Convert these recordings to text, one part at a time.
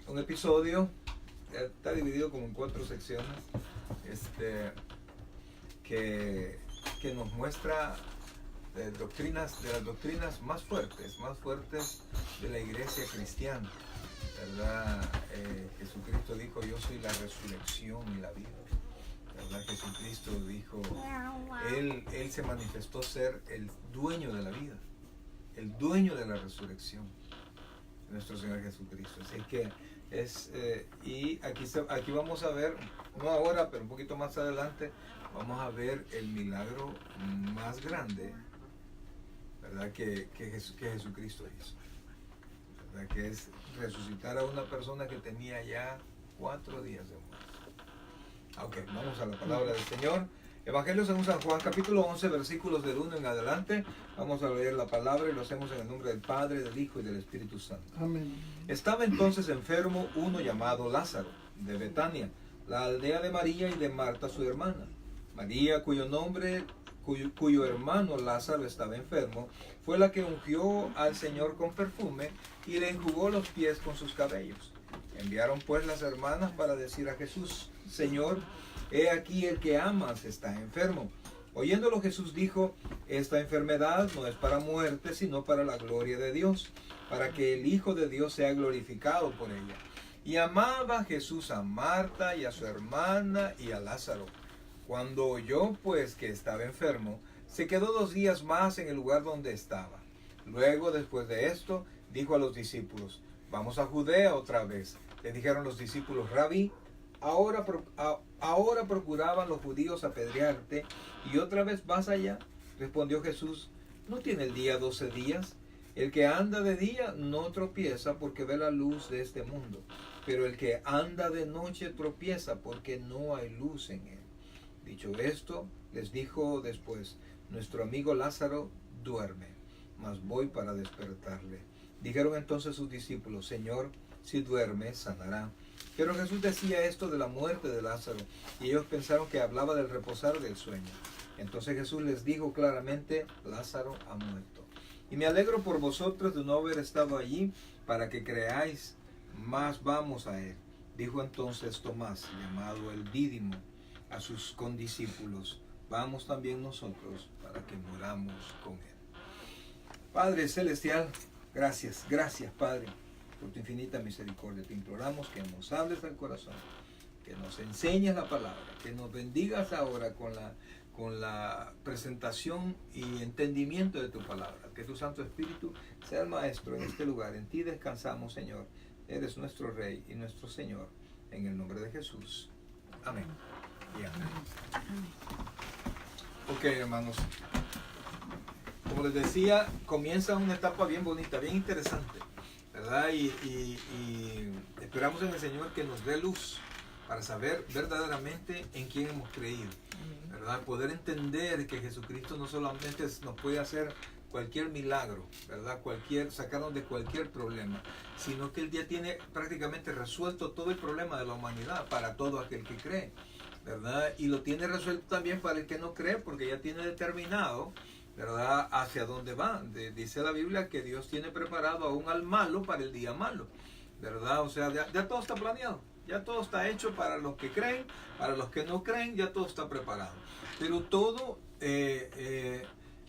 un episodio, está dividido como en 4 secciones, que nos muestra de las doctrinas más fuertes de la iglesia cristiana, ¿verdad? Jesucristo dijo: yo soy la resurrección y la vida, ¿verdad? Jesucristo dijo, él se manifestó ser el dueño de la vida, el dueño de la resurrección, nuestro Señor Jesucristo. Así que y aquí vamos a ver, no ahora, pero un poquito más adelante, vamos a ver el milagro más grande, ¿verdad? que Jesucristo hizo, ¿verdad? Que es resucitar a una persona que tenía ya 4 días de muerte. Ok, vamos a la palabra del Señor. Evangelio según San Juan, capítulo 11, versículos del 1 en adelante. Vamos a leer la palabra y lo hacemos en el nombre del Padre, del Hijo y del Espíritu Santo. Amén. Estaba entonces enfermo uno llamado Lázaro, de Betania, la aldea de María y de Marta su hermana. María, cuyo hermano Lázaro estaba enfermo, fue la que ungió al Señor con perfume y le enjugó los pies con sus cabellos. Enviaron pues las hermanas para decir a Jesús: Señor, he aquí el que amas está enfermo. Oyéndolo, Jesús dijo: esta enfermedad no es para muerte, sino para la gloria de Dios, para que el Hijo de Dios sea glorificado por ella. Y amaba Jesús a Marta y a su hermana y a Lázaro. Cuando oyó pues que estaba enfermo, se quedó 2 días más en el lugar donde estaba. Luego, después de esto, dijo a los discípulos: vamos a Judea otra vez. Le dijeron los discípulos: Rabí, ahora procuraban los judíos apedrearte, y otra vez vas allá. Respondió Jesús: ¿no tiene el día 12 días? El que anda de día no tropieza porque ve la luz de este mundo, pero el que anda de noche tropieza porque no hay luz en él. Dicho esto, les dijo después: nuestro amigo Lázaro duerme, mas voy para despertarle. Dijeron entonces sus discípulos: Señor, si duerme, sanará. Pero Jesús decía esto de la muerte de Lázaro, y ellos pensaron que hablaba del reposar del sueño. Entonces Jesús les dijo claramente: Lázaro ha muerto. Y me alegro por vosotros de no haber estado allí, para que creáis, mas vamos a él. Dijo entonces Tomás, llamado el Dídimo, a sus condiscípulos: vamos también nosotros, para que moramos con él. Padre celestial, gracias, Padre, por tu infinita misericordia. Te imploramos que nos hables al corazón, que nos enseñes la palabra, que nos bendigas ahora con la presentación y entendimiento de tu palabra. Que tu Santo Espíritu sea el Maestro en este lugar. En ti descansamos, Señor. Eres nuestro Rey y nuestro Señor. En el nombre de Jesús. Amén. Y amén. Ok, hermanos. Como les decía, comienza una etapa bien bonita, bien interesante, ¿verdad? Y esperamos en el Señor que nos dé luz para saber verdaderamente en quién hemos creído, ¿verdad? Poder entender que Jesucristo no solamente nos puede hacer cualquier milagro, ¿verdad? Sacarnos de cualquier problema, sino que Él ya tiene prácticamente resuelto todo el problema de la humanidad para todo aquel que cree, ¿verdad? Y lo tiene resuelto también para el que no cree, porque ya tiene determinado, ¿verdad?, hacia dónde va. Dice la Biblia que Dios tiene preparado aún al malo para el día malo, ¿verdad? O sea, ya todo está planeado, ya todo está hecho para los que creen, para los que no creen, ya todo está preparado. Pero todo,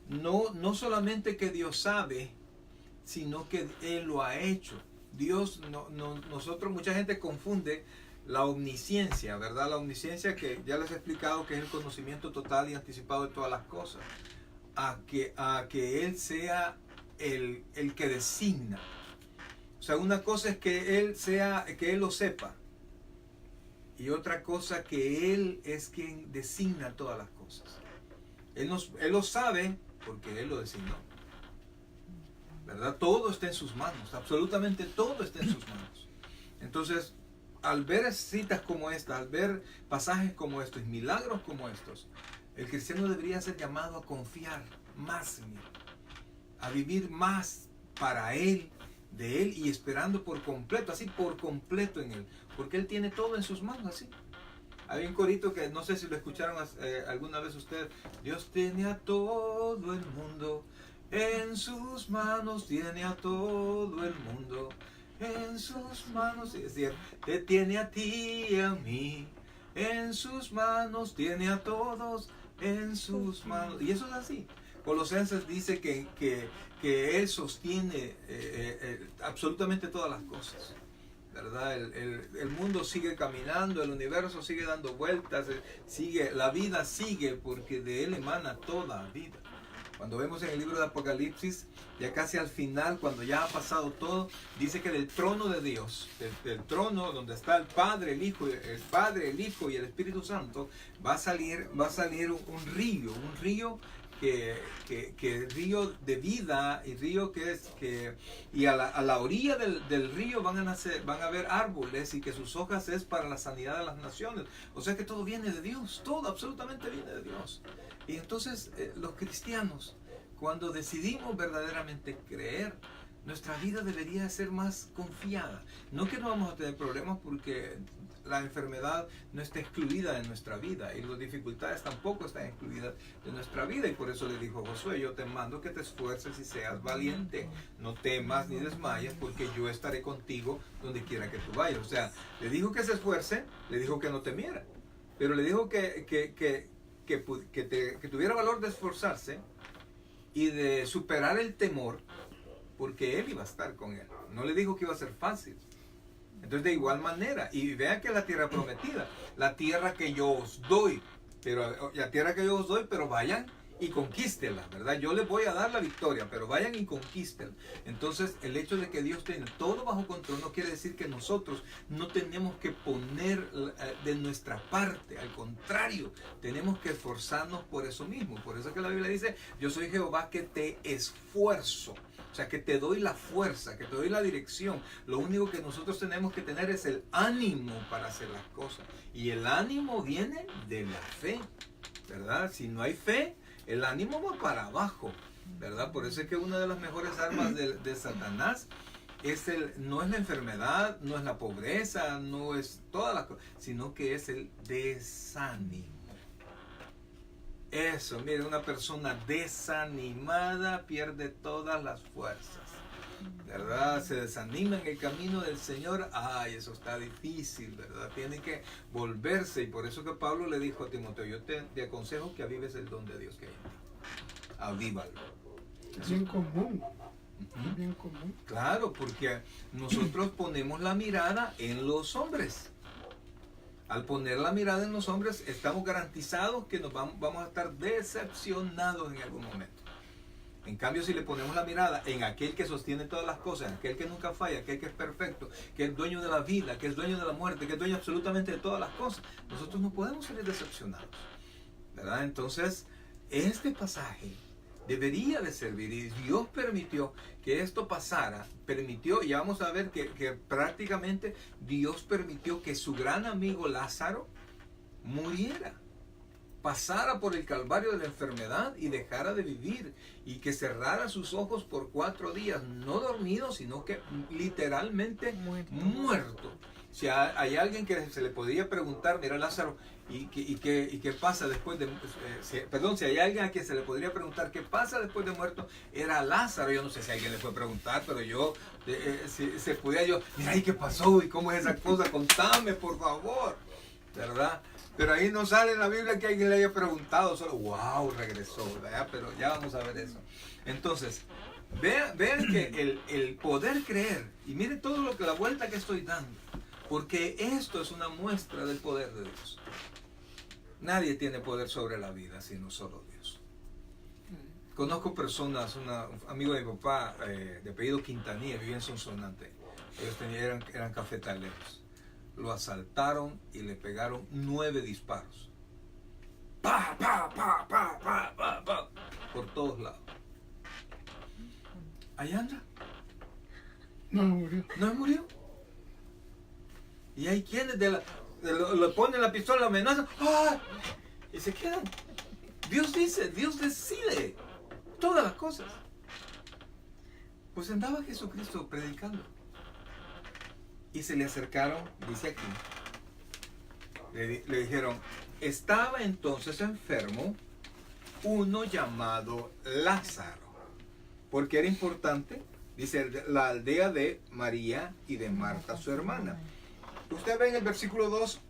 no solamente que Dios sabe, sino que Él lo ha hecho. Dios, nosotros, mucha gente confunde la omnisciencia, ¿verdad? La omnisciencia, que ya les he explicado que es el conocimiento total y anticipado de todas las cosas, a que Él sea el que designa. O sea, una cosa es que Él lo sepa, y otra cosa que Él es quien designa todas las cosas. Él lo sabe porque Él lo designó, ¿verdad? Todo está en sus manos, absolutamente todo está en sus manos. Entonces, al ver citas como esta, al ver pasajes como estos, milagros como estos, el cristiano debería ser llamado a confiar más en Él, a vivir más para Él, de Él, y esperando por completo, así por completo en Él, porque Él tiene todo en sus manos, así. Hay un corito que no sé si lo escucharon alguna vez ustedes: Dios tiene a todo el mundo en sus manos, tiene a todo el mundo. en sus manos. Es decir, te tiene a ti y a mí en sus manos, tiene a todos en sus manos. Y eso es así. Colosenses dice que Él sostiene absolutamente todas las cosas, ¿verdad? El mundo sigue caminando, el universo sigue dando vueltas, la vida sigue porque de Él emana toda vida. Cuando vemos en el libro de Apocalipsis, ya casi al final, cuando ya ha pasado todo, dice que del trono de Dios, del trono donde está el Padre, el Hijo y el Espíritu Santo, va a salir un río que río de vida, y río y a la orilla del río van a haber árboles, y que sus hojas es para la sanidad de las naciones. O sea que todo viene de Dios, todo absolutamente viene de Dios. Y entonces los cristianos, cuando decidimos verdaderamente creer, nuestra vida debería ser más confiada. No que no vamos a tener problemas, porque la enfermedad no está excluida de nuestra vida, y las dificultades tampoco están excluidas de nuestra vida. Y por eso le dijo Josué: yo te mando que te esfuerces y seas valiente, no temas ni desmayes, porque yo estaré contigo donde quiera que tú vayas. O sea, le dijo que se esfuerce, le dijo que no temiera, pero le dijo que tuviera valor de esforzarse y de superar el temor, porque Él iba a estar con él. No le dijo que iba a ser fácil. Entonces, de igual manera, y vean que la tierra prometida, la tierra que yo os doy, pero vayan y conquístenla, ¿verdad? Yo les voy a dar la victoria, pero vayan y conquístenla. Entonces, el hecho de que Dios tiene todo bajo control no quiere decir que nosotros no tenemos que poner de nuestra parte. Al contrario, tenemos que esforzarnos por eso mismo. Por eso que la Biblia dice: yo soy Jehová que te esfuerzo. O sea, que te doy la fuerza, que te doy la dirección. Lo único que nosotros tenemos que tener es el ánimo para hacer las cosas. Y el ánimo viene de la fe, ¿verdad? Si no hay fe, el ánimo va para abajo, ¿verdad? Por eso es que una de las mejores armas de Satanás no es la enfermedad, no es la pobreza, no es todas las cosas, sino que es el desánimo. Eso, mire, una persona desanimada pierde todas las fuerzas, ¿verdad? Se desanima en el camino del Señor. Ay, eso está difícil, ¿verdad? Tiene que volverse, y por eso que Pablo le dijo a Timoteo: yo te aconsejo que avives el don de Dios que hay en ti. Avívalo. Es bien común. Es bien común. Claro, porque nosotros ponemos la mirada en los hombres. Al poner la mirada en los hombres, estamos garantizados que vamos a estar decepcionados en algún momento. En cambio, si le ponemos la mirada en aquel que sostiene todas las cosas, aquel que nunca falla, aquel que es perfecto, que es dueño de la vida, que es dueño de la muerte, que es dueño absolutamente de todas las cosas, nosotros no podemos salir decepcionados, ¿verdad? Entonces, este pasaje debería de servir, y Dios permitió que esto pasara, y ya vamos a ver que prácticamente Dios permitió que su gran amigo Lázaro muriera, pasara por el calvario de la enfermedad y dejara de vivir, y que cerrara sus ojos por 4 días, no dormido, sino que literalmente muerto. Si hay alguien que se le podría preguntar: mira, Lázaro, ¿y qué pasa después de si hay alguien a quien se le podría preguntar qué pasa después de muerto, era Lázaro. Yo no sé si alguien le puede preguntar, pero yo, si se pudiera yo: mira, ¿y qué pasó? ¿Y cómo es esa cosa? Contame, por favor, ¿verdad? Pero ahí no sale en la Biblia que alguien le haya preguntado, solo wow, regresó, ¿verdad? Pero ya vamos a ver eso. Entonces, vean que el poder creer, y miren todo lo que la vuelta que estoy dando, porque esto es una muestra del poder de Dios. Nadie tiene poder sobre la vida sino solo Dios. Conozco personas, un amigo de mi papá, de apellido Quintanilla, vivía en Sonsonate. Ellos eran cafetaleros. Lo asaltaron y le pegaron 9 disparos. ¡Pa, pa, pa, pa, pa, pa, pa! Por todos lados. ¿Ahí anda? No murió. ¿No murió? Y hay quienes le ponen la pistola, la amenazan, ¡ah! Y se quedan. Dios dice, Dios decide todas las cosas. Pues andaba Jesucristo predicando. Y se le acercaron, dice aquí, le dijeron: estaba entonces enfermo uno llamado Lázaro. ¿Por qué era importante? Dice, la aldea de María y de Marta, su hermana. Usted ve en el versículo 2,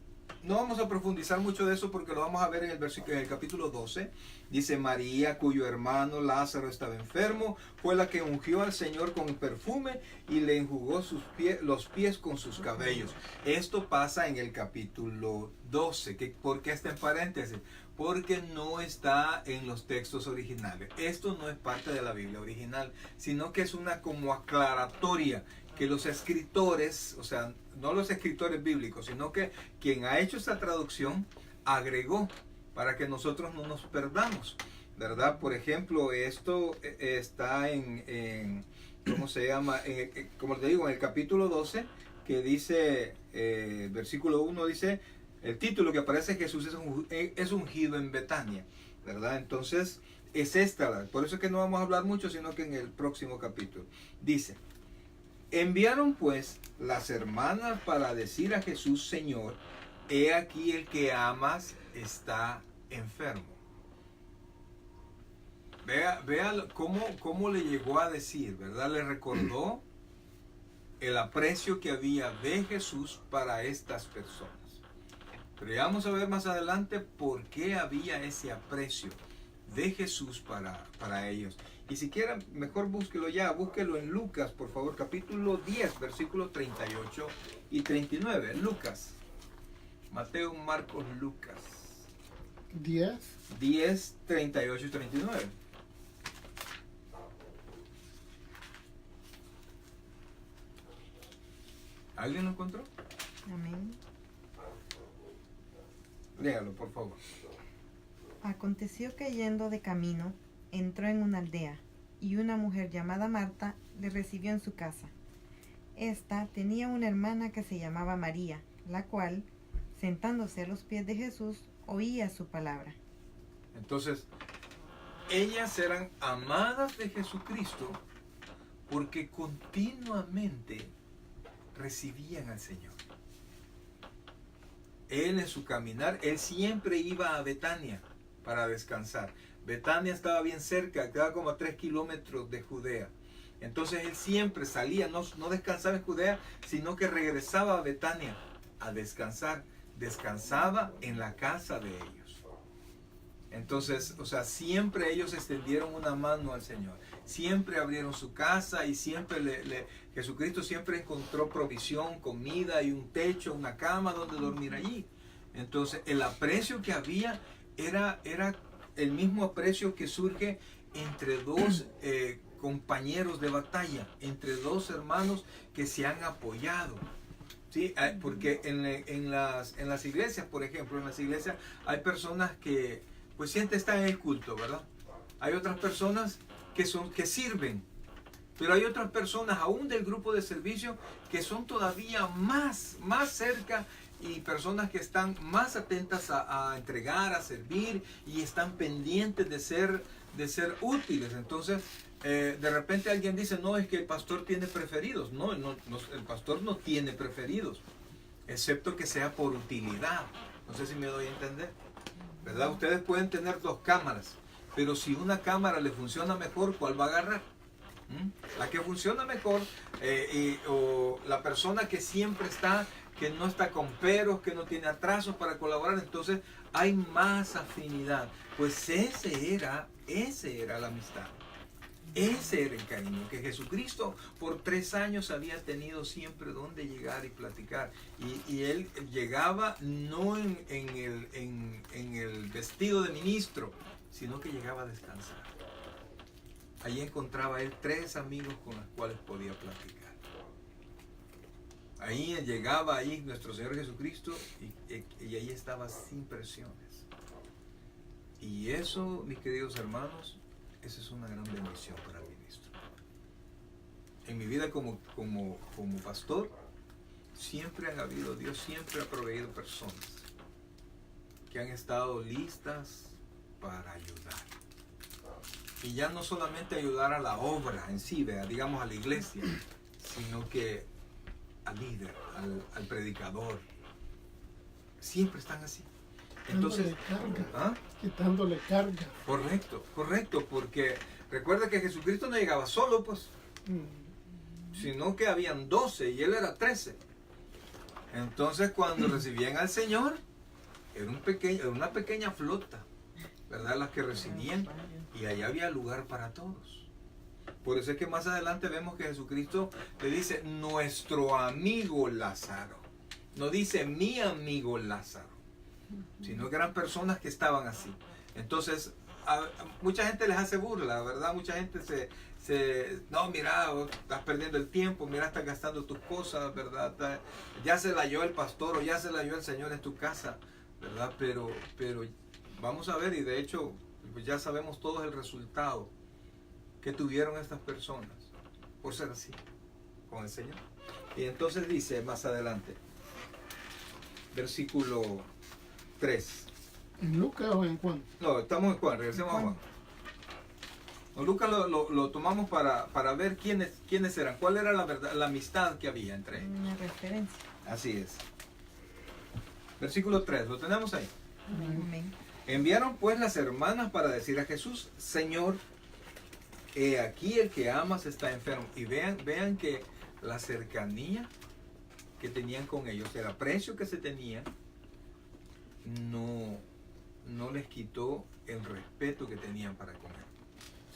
no vamos a profundizar mucho de eso porque lo vamos a ver en el capítulo 12. Dice, María, cuyo hermano Lázaro estaba enfermo, fue la que ungió al Señor con perfume y le enjugó los pies con sus cabellos. Esto pasa en el capítulo 12. ¿Por qué está en paréntesis? Porque no está en los textos originales. Esto no es parte de la Biblia original, sino que es una como aclaratoria que los escritores, o sea, no los escritores bíblicos, sino que quien ha hecho esta traducción agregó para que nosotros no nos perdamos, ¿verdad? Por ejemplo, esto está ¿cómo se llama? Como te digo, en el capítulo 12, que dice, versículo 1 dice, el título que aparece, Jesús es ungido en Betania, ¿verdad? Entonces, es esta, por eso es que no vamos a hablar mucho, sino que en el próximo capítulo. Dice, enviaron pues las hermanas para decir a Jesús, Señor, he aquí el que amas está enfermo. Vea cómo le llegó a decir, ¿verdad? Le recordó el aprecio que había de Jesús para estas personas. Pero ya vamos a ver más adelante por qué había ese aprecio de Jesús para ellos. Y si quieren, mejor búsquelo en Lucas, por favor, capítulo 10, versículos 38 y 39. Lucas, Mateo, Marcos, Lucas. 10. 10, 38 y 39. ¿Alguien lo encontró? Amén. Léalo, por favor. Aconteció que yendo de camino, entró en una aldea, y una mujer llamada Marta le recibió en su casa. Esta tenía una hermana que se llamaba María, la cual, sentándose a los pies de Jesús, oía su palabra. Entonces, ellas eran amadas de Jesucristo porque continuamente recibían al Señor. Él en su caminar, él siempre iba a Betania para descansar. Betania estaba bien cerca, quedaba como a 3 kilómetros de Judea. Entonces él siempre salía, no descansaba en Judea, sino que regresaba a Betania a descansar. Descansaba en la casa de ellos. Entonces, o sea, siempre ellos extendieron una mano al Señor. Siempre abrieron su casa y siempre Jesucristo siempre encontró provisión, comida y un techo, una cama donde dormir allí. Entonces, el aprecio que había era el mismo aprecio que surge entre dos compañeros de batalla, entre dos hermanos que se han apoyado. ¿Sí? Porque en las iglesias, por ejemplo, en las iglesias hay personas que pues siempre están en el culto, ¿verdad? Hay otras personas que sirven, pero hay otras personas aún del grupo de servicio que son todavía más cerca y personas que están más atentas a entregar, a servir y están pendientes de ser útiles. Entonces, de repente alguien dice, no, es que el pastor tiene preferidos. No, el pastor no tiene preferidos, excepto que sea por utilidad. No sé si me doy a entender, ¿verdad? Ustedes pueden tener 2 cámaras, pero si una cámara le funciona mejor, ¿cuál va a agarrar? La que funciona mejor, o la persona que siempre está, que no está con peros, que no tiene atrasos para colaborar, entonces hay más afinidad. Pues ese era la amistad. Ese era el cariño que Jesucristo por 3 años había tenido siempre donde llegar y platicar. Y él llegaba no en el vestido de ministro, sino que llegaba a descansar. Allí encontraba él 3 amigos con los cuales podía platicar. Ahí llegaba nuestro Señor Jesucristo y ahí estaba sin presiones. Y eso, mis queridos hermanos, esa es una gran bendición para el ministro. En mi vida como pastor, Dios siempre ha proveído personas que han estado listas para ayudar. Y ya no solamente ayudar a la obra en sí, digamos a la iglesia, sino que al líder, al predicador. Siempre están así. Entonces, quitándole carga. Correcto, porque recuerda que Jesucristo no llegaba solo, pues. sino que habían 12 y él era 13. Entonces cuando recibían al Señor, era una pequeña flota, ¿verdad? Las que recibían, y allá había lugar para todos. Por eso es que más adelante vemos que Jesucristo le dice nuestro amigo Lázaro. No dice mi amigo Lázaro, sino que eran personas que estaban así. Entonces, mucha gente les hace burla, ¿verdad? Mucha gente no, mira, estás perdiendo el tiempo, mira, estás gastando tus cosas, ¿verdad? Ya se la halló el pastor o ya se la halló el Señor en tu casa, ¿verdad? Pero vamos a ver, y de hecho, pues ya sabemos todos el resultado que tuvieron estas personas por ser así con el Señor. Y entonces dice más adelante, versículo 3. ¿En Lucas o en Juan? No, estamos en Juan, regresemos a Juan. No, Lucas lo tomamos para ver quiénes eran, cuál era la verdad, la amistad que había entre ellos. Una referencia. Así es. Versículo 3, ¿lo tenemos ahí? Amén. Enviaron pues las hermanas para decir a Jesús, Señor, he aquí el que amas está enfermo. Y vean que la cercanía que tenían con ellos, el aprecio que se tenían, no les quitó el respeto que tenían para con él.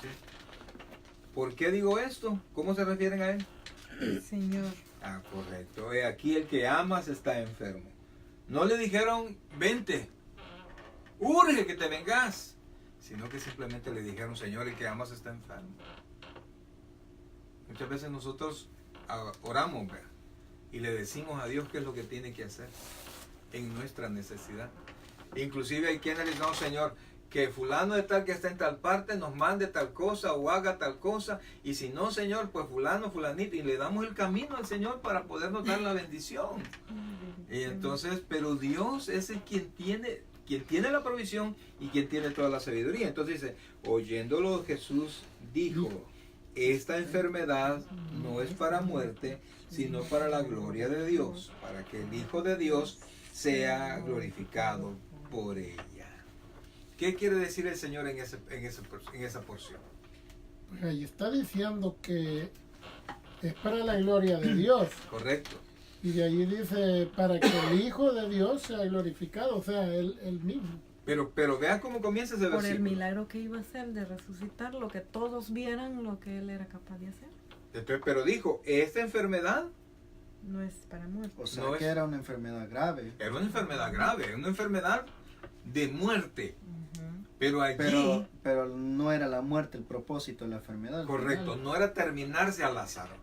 ¿Sí? ¿Por qué digo esto? ¿Cómo se refieren a él? Señor. Ah, correcto. He aquí el que amas está enfermo. No le dijeron, vente, urge que te vengas, sino que simplemente le dijeron, Señor, el que amas está enfermo. Muchas veces nosotros oramos, ¿verdad? Y le decimos a Dios qué es lo que tiene que hacer en nuestra necesidad. Inclusive hay quienes dicen, no, Señor, que fulano de tal que está en tal parte nos mande tal cosa o haga tal cosa, y si no, Señor, pues fulano, fulanito, y le damos el camino al Señor para podernos dar la bendición. Y entonces, pero Dios es el quien tiene la provisión y quien tiene toda la sabiduría. Entonces dice, oyéndolo Jesús dijo, esta enfermedad no es para muerte, sino para la gloria de Dios, para que el Hijo de Dios sea glorificado por ella. ¿Qué quiere decir el Señor en esa porción? Pues ahí está diciendo que es para la gloria de Dios. Correcto. Y de ahí dice, para que el Hijo de Dios sea glorificado, o sea, él mismo. Pero vean cómo comienza ese Por versículo. el milagro que iba a hacer de resucitar, lo que todos vieran lo que él era capaz de hacer. Entonces, pero dijo, esta enfermedad No es para muerte. O sea, No que es- era una enfermedad grave. era una enfermedad grave, una enfermedad de muerte. Pero allí, Pero no era la muerte el propósito de la enfermedad. al correcto, final. no era terminarse a Lázaro,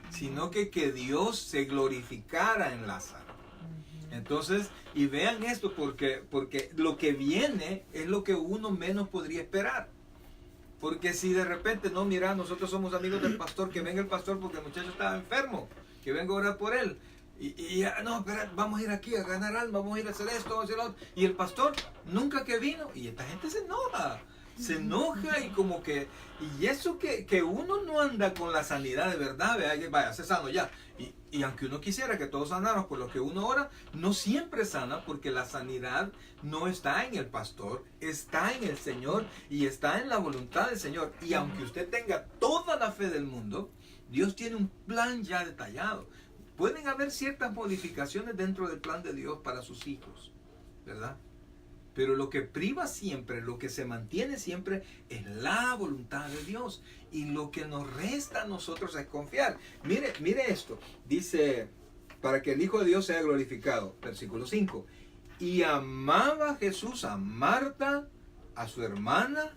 sino que Dios se glorificara en Lázaro. Entonces, y vean esto, porque lo que viene es lo que uno menos podría esperar. Porque si de repente, no, mira, nosotros somos amigos del pastor, que venga el pastor porque el muchacho estaba enfermo, que venga a orar por él. Y no, espera, vamos a ir aquí a ganar alma, vamos a ir a hacer esto, vamos a hacer lo otro. Y el pastor nunca que vino, y esta gente se enoja y como que, y eso que uno no anda con la sanidad de verdad, vaya, se sano ya. Y aunque uno quisiera que todos sanáramos por lo que uno ora, no siempre sana, porque la sanidad no está en el pastor, está en el Señor y está en la voluntad del Señor. Y aunque usted tenga toda la fe del mundo, Dios tiene un plan ya detallado. Pueden haber ciertas modificaciones dentro del plan de Dios para sus hijos, ¿verdad? Pero lo que priva siempre, lo que se mantiene siempre es la voluntad de Dios. Y lo que nos resta a nosotros es confiar. Mire esto. Dice, para que el Hijo de Dios sea glorificado. Versículo 5. Y amaba Jesús a Marta, a su hermana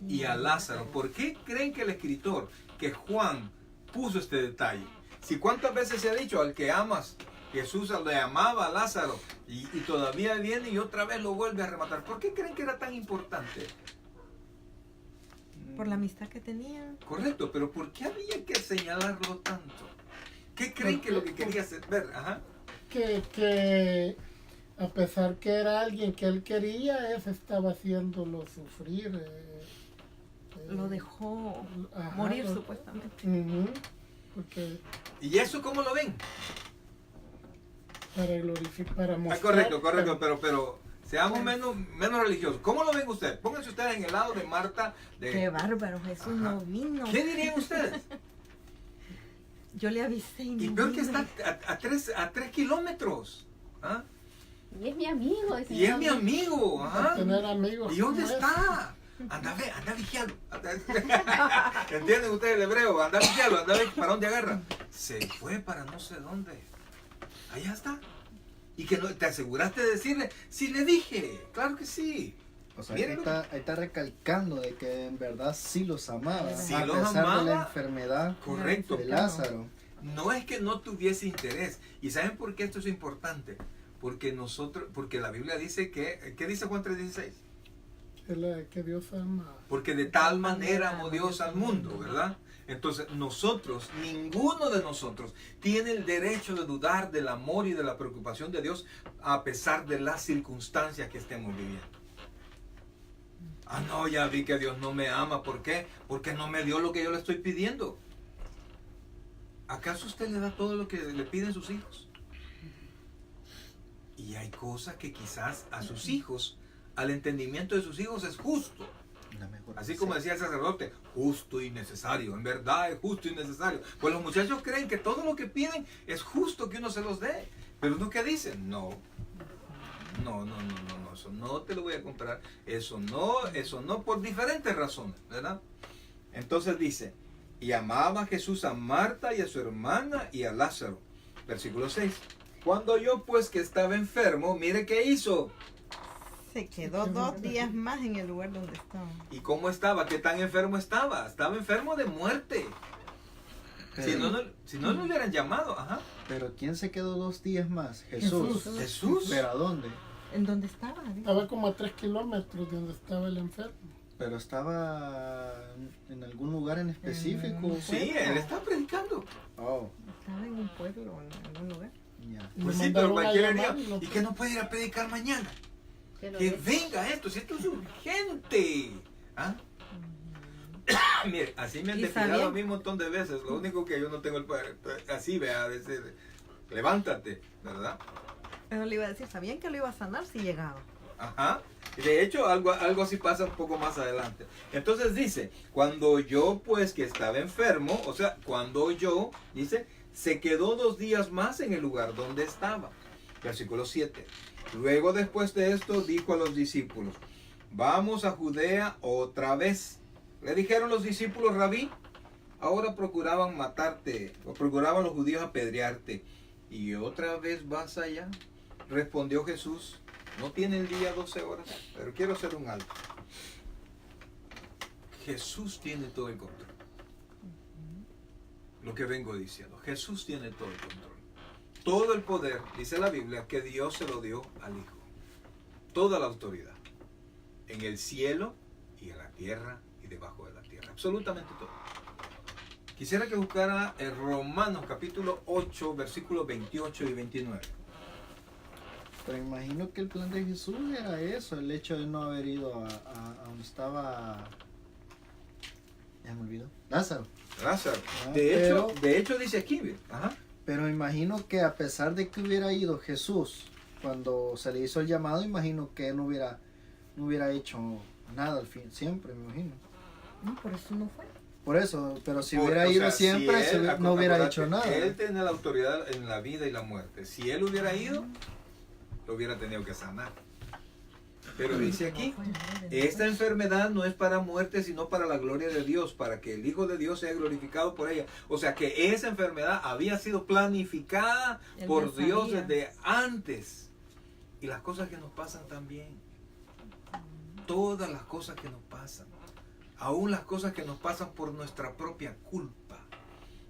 y a Lázaro. ¿Por qué creen que el escritor, que Juan, puso este detalle? Si cuántas veces se ha dicho, al que amas, Jesús le amaba a Lázaro y todavía viene y otra vez lo vuelve a rematar. ¿Por qué creen que era tan importante? Por la amistad que tenían. Correcto, pero ¿por qué había que señalarlo tanto? ¿Qué creen que lo que quería hacer? Ver, ajá. Que a pesar que era alguien que él quería, él estaba haciéndolo sufrir. Lo dejó Ajá, morir supuestamente. Ujú, porque ¿Y eso cómo lo ven? para glorificar, para Ah, mostrar. correcto, pero seamos menos religiosos. ¿Cómo lo ven ustedes? Pónganse ustedes en el lado de Marta. Qué bárbaro, Jesús Ajá. no vino. ¿Qué dirían ustedes? Yo le avisé y Y no peor que vino. está a 3 kilómetros. ¿Ah? Y es mi amigo. Y es mi amigo. Ajá. Tener amigos. ¿Y dónde como está? Anda vigiando. ¿Entienden ustedes el hebreo? Anda vigiando, anda para dónde agarra. Se fue para no sé dónde. Allá está. Y que no, te aseguraste de decirle, sí le dije, claro que sí. O sea, ahí Miren, está recalcando de que en verdad sí los amaba. Sí a los pesar de amaba. la enfermedad Correcto. de Lázaro. No es que no tuviese interés. ¿Y saben por qué esto es importante? Porque la Biblia dice que, ¿qué dice Juan 3:16? Que Dios ama. Porque de tal manera amó Dios al mundo, ¿verdad? Entonces nosotros, ninguno de nosotros tiene el derecho de dudar del amor y de la preocupación de Dios a pesar de las circunstancias que estemos viviendo. Ah, no, ya vi que Dios no me ama. ¿Por qué? Porque no me dio lo que yo le estoy pidiendo. ¿Acaso usted le da todo lo que le piden sus hijos? Y hay cosas que quizás a sus hijos, al entendimiento de sus hijos es justo. La mejor Así como decía el sacerdote, justo y necesario. En verdad es justo y necesario. Pues los muchachos creen que todo lo que piden es justo que uno se los dé. Pero uno que dice, no, eso no te lo voy a comprar. Eso no, por diferentes razones, ¿verdad? Entonces dice, y amaba Jesús a Marta y a su hermana y a Lázaro. Versículo 6. Cuando yo pues que estaba enfermo, mire qué hizo. Se quedó 2 días más en el lugar donde estaba. ¿Y cómo estaba? ¿Qué tan enfermo estaba? Estaba enfermo de muerte. Pero, Si no lo hubieran llamado, ajá. pero ¿quién se quedó 2 días más? Jesús. Jesús. ¿Pero a dónde? ¿En dónde estaba? Estaba como a 3 kilómetros de donde estaba el enfermo. Pero estaba en algún lugar en específico. Sí, él está predicando. Oh, Estaba en un pueblo, en algún lugar. ya. Y Pues lo sí, pero mandaron a cualquiera llamar diría, y lo- ¿y que no puede ir a predicar mañana? Que lo Que deje. venga esto, si esto es urgente. ¿Ah? Mire, así me han ¿Y desfilado sabía? a mí un montón de veces. Lo único que yo no tengo el poder. Así, vea, a decir, levántate, ¿verdad? Pero le iba a decir, ¿sabían que lo iba a sanar si llegaba? Ajá. De hecho, algo así pasa un poco más adelante. Entonces dice, cuando yo pues que estaba enfermo, o sea, cuando yo, dice, se quedó 2 días más en el lugar donde estaba. Versículo 7. Luego después de esto dijo a los discípulos, vamos a Judea otra vez. Le dijeron los discípulos, Rabí, ahora procuraban matarte, o procuraban los judíos apedrearte. ¿Y otra vez vas allá? Respondió Jesús, no tiene el día 12 horas, pero quiero hacer un alto. Jesús tiene todo el control. Lo que vengo diciendo, Jesús tiene todo el control. Todo el poder, dice la Biblia, que Dios se lo dio al Hijo. Toda la autoridad. En el cielo y en la tierra y debajo de la tierra. Absolutamente todo. Quisiera que buscara en Romanos capítulo 8, versículos 28 y 29. Pero imagino que el plan de Jesús era eso, el hecho de no haber ido a donde estaba... Ya me olvidó. Lázaro. Lázaro. Ah, De hecho dice aquí, ajá. Pero imagino que a pesar de que hubiera ido Jesús, cuando se le hizo el llamado, imagino que no hubiera hecho nada al fin, siempre, me imagino. No, por eso no fue. Por eso, pero si O hubiera sea, ido si siempre, él, no hubiera acuérdate, hecho nada. Él tiene la autoridad en la vida y la muerte. Si él hubiera ido, lo hubiera tenido que sanar. Pero dice aquí, esta enfermedad no es para muerte, sino para la gloria de Dios, para que el Hijo de Dios sea glorificado por ella. O sea que esa enfermedad había sido planificada Él por ya Dios sabía. desde antes. Y las cosas que nos pasan también. Todas las cosas que nos pasan. Aún las cosas que nos pasan por nuestra propia culpa.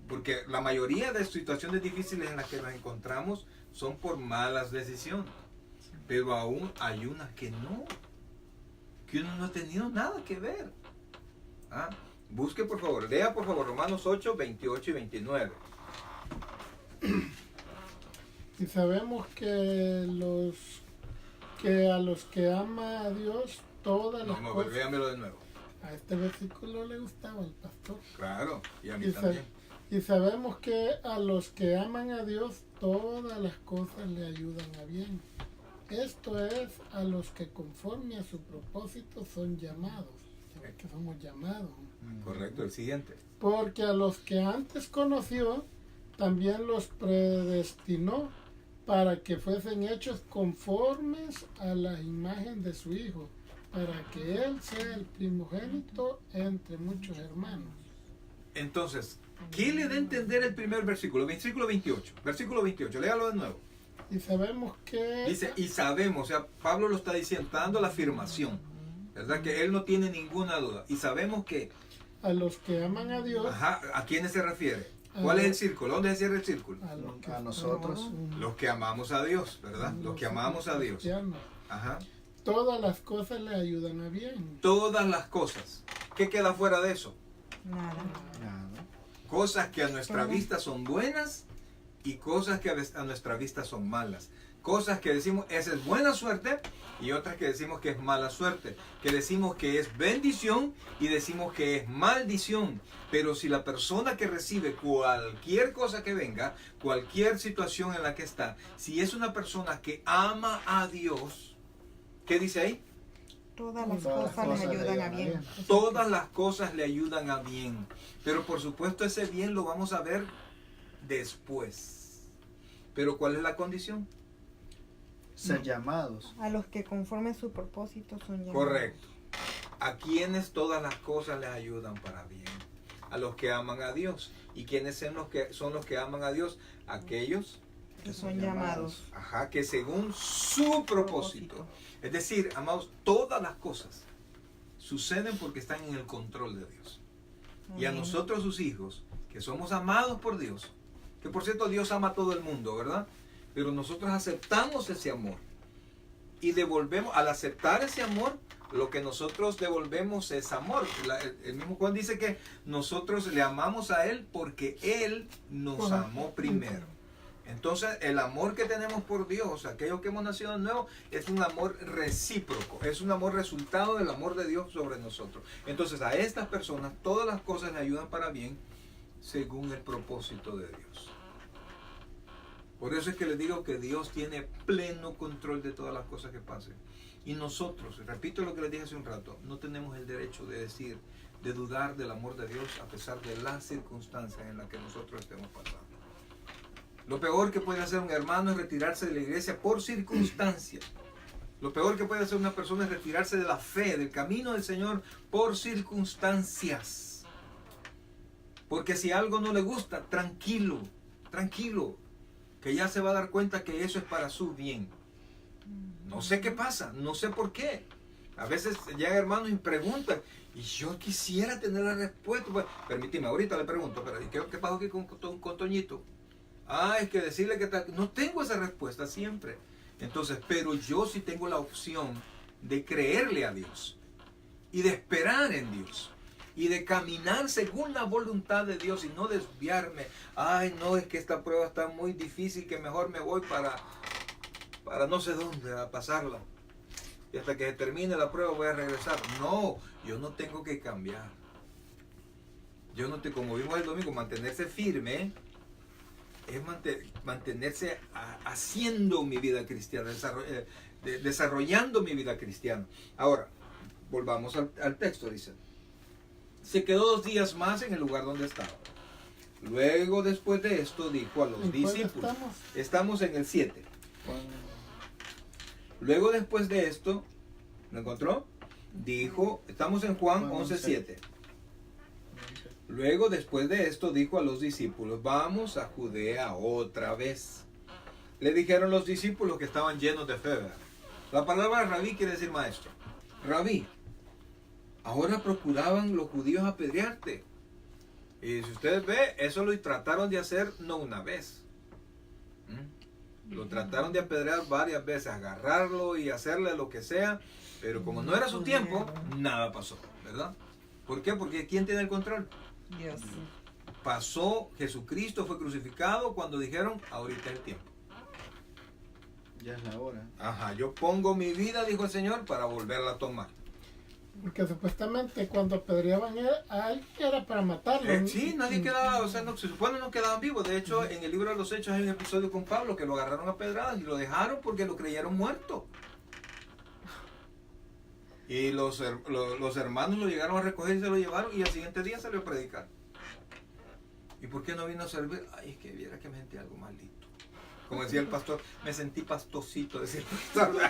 Porque la mayoría de situaciones difíciles en las que nos encontramos son por malas decisiones. Pero aún hay unas que no. Que uno no ha tenido nada que ver. ¿Ah? Busque por favor, lea por favor Romanos 8, 28 y 29. Y sabemos que a los que ama a Dios, todas las No, cosas... véamelo de nuevo. A este versículo le gustaba al pastor. Claro, y a mí Y, también. y sabemos que a los que aman a Dios, todas las cosas le ayudan a bien. Esto es a los que conforme a su propósito son llamados. Se ve que somos llamados. Correcto, el siguiente. Porque a los que antes conoció, también los predestinó para que fuesen hechos conformes a la imagen de su Hijo, para que Él sea el primogénito entre muchos hermanos. Entonces, ¿qué le da a entender el primer versículo? Versículo 28. Versículo 28, léalo de nuevo. Y sabemos que Dice, y sabemos, o sea, Pablo lo está diciendo, está dando la afirmación, ¿verdad? Que él no tiene ninguna duda. Y sabemos que, a los que aman a Dios, ajá, ¿a quiénes se refiere? ¿Cuál es el círculo? ¿Dónde se cierra el círculo? a los que A nosotros. Los que amamos a Dios, ¿verdad? Los que amamos a Dios. cristianos, Ajá. todas las cosas le ayudan a bien. Todas las cosas. ¿Qué queda fuera de eso? Nada. Nada. Cosas que a nuestra vista son buenas y cosas que a nuestra vista son malas. Cosas que decimos, esa es buena suerte, y otras que decimos que es mala suerte. Que decimos que es bendición y decimos que es maldición. Pero si la persona que recibe cualquier cosa que venga, cualquier situación en la que está, si es una persona que ama a Dios, ¿qué dice ahí? Todas las Todas las cosas les cosas le ayudan a ayudan a bien. bien. Todas las cosas le ayudan a bien. Pero por supuesto ese bien lo vamos a ver después. Pero ¿cuál es la condición? Ser llamados. A los que conforme su propósito son llamados. Correcto. A quienes todas las cosas les ayudan para bien. A los que aman a Dios. ¿Y quiénes son los que aman a Dios? Aquellos, Que son llamados. ajá, que según su propósito. Es decir, amados, todas las cosas suceden porque están en el control de Dios. Y a Amén. nosotros sus hijos, que somos amados por Dios, que por cierto Dios ama a todo el mundo, ¿verdad? Pero nosotros aceptamos ese amor y devolvemos, al aceptar ese amor, lo que nosotros devolvemos es amor. El mismo Juan dice que nosotros le amamos a Él porque Él nos amó primero. Entonces el amor que tenemos por Dios, aquellos que hemos nacido de nuevo, es un amor recíproco, es un amor resultado del amor de Dios sobre nosotros. Entonces a estas personas todas las cosas le ayudan para bien según el propósito de Dios. Por eso es que les digo que Dios tiene pleno control de todas las cosas que pasen. Y nosotros, repito lo que les dije hace un rato, no tenemos el derecho de decir, de dudar del amor de Dios a pesar de las circunstancias en las que nosotros estemos pasando. Lo peor que puede hacer un hermano es retirarse de la iglesia por circunstancias. Lo peor que puede hacer una persona es retirarse de la fe, del camino del Señor por circunstancias. Porque si algo no le gusta, tranquilo, tranquilo, que ya se va a dar cuenta que eso es para su bien. No sé qué pasa, no sé por qué. A veces llegan hermanos y preguntan, y yo quisiera tener la respuesta. Pues, permíteme, ahorita le pregunto, pero ¿qué pasó aquí con Toñito? Ah, es que decirle que no tengo esa respuesta siempre. Entonces, pero yo sí tengo la opción de creerle a Dios y de esperar en Dios y de caminar según la voluntad de Dios y no desviarme. Ay, no, es que esta prueba está muy difícil, que mejor me voy para no sé dónde a pasarla. Y hasta que termine la prueba voy a regresar. No, yo no tengo que cambiar. Yo no te, como vimos el domingo, mantenerse firme es mantenerse haciendo mi vida cristiana, desarrollando mi vida cristiana. Ahora, volvamos al texto, dice. Se quedó 2 días más en el lugar donde estaba. Luego, después de esto, dijo a los ¿En cuál discípulos. estamos? Estamos en el 7. Luego, después de esto, ¿lo encontró? Dijo, estamos en Juan 11:7. Luego, después de esto, dijo a los discípulos, vamos a Judea otra vez. Le dijeron los discípulos que estaban llenos de fe. ¿Verdad? La palabra rabí quiere decir maestro. Rabí, ahora procuraban los judíos apedrearte. Y si ustedes ven, eso lo trataron de hacer no una vez. Lo trataron de apedrear varias veces, agarrarlo y hacerle lo que sea. Pero como no era su tiempo, nada pasó, ¿verdad? ¿Por qué? Porque ¿quién tiene el control? Dios. Pasó, Jesucristo fue crucificado cuando dijeron, ahorita es el tiempo. Ya es la hora. Ajá, yo pongo mi vida, dijo el Señor, para volverla a tomar. Porque supuestamente cuando apedreaban a él era para matarlo. Sí, nadie quedaba, o sea, no, se supone no quedaban vivos. De hecho, en el libro de los Hechos hay un episodio con Pablo que lo agarraron a pedradas y lo dejaron porque lo creyeron muerto. Y los hermanos lo llegaron a recoger y se lo llevaron y al siguiente día salió a predicar. ¿Y por qué no vino a servir? Ay, es que viera que me sentí algo malito. Como decía el pastor, me sentí pastosito, decía el pastor.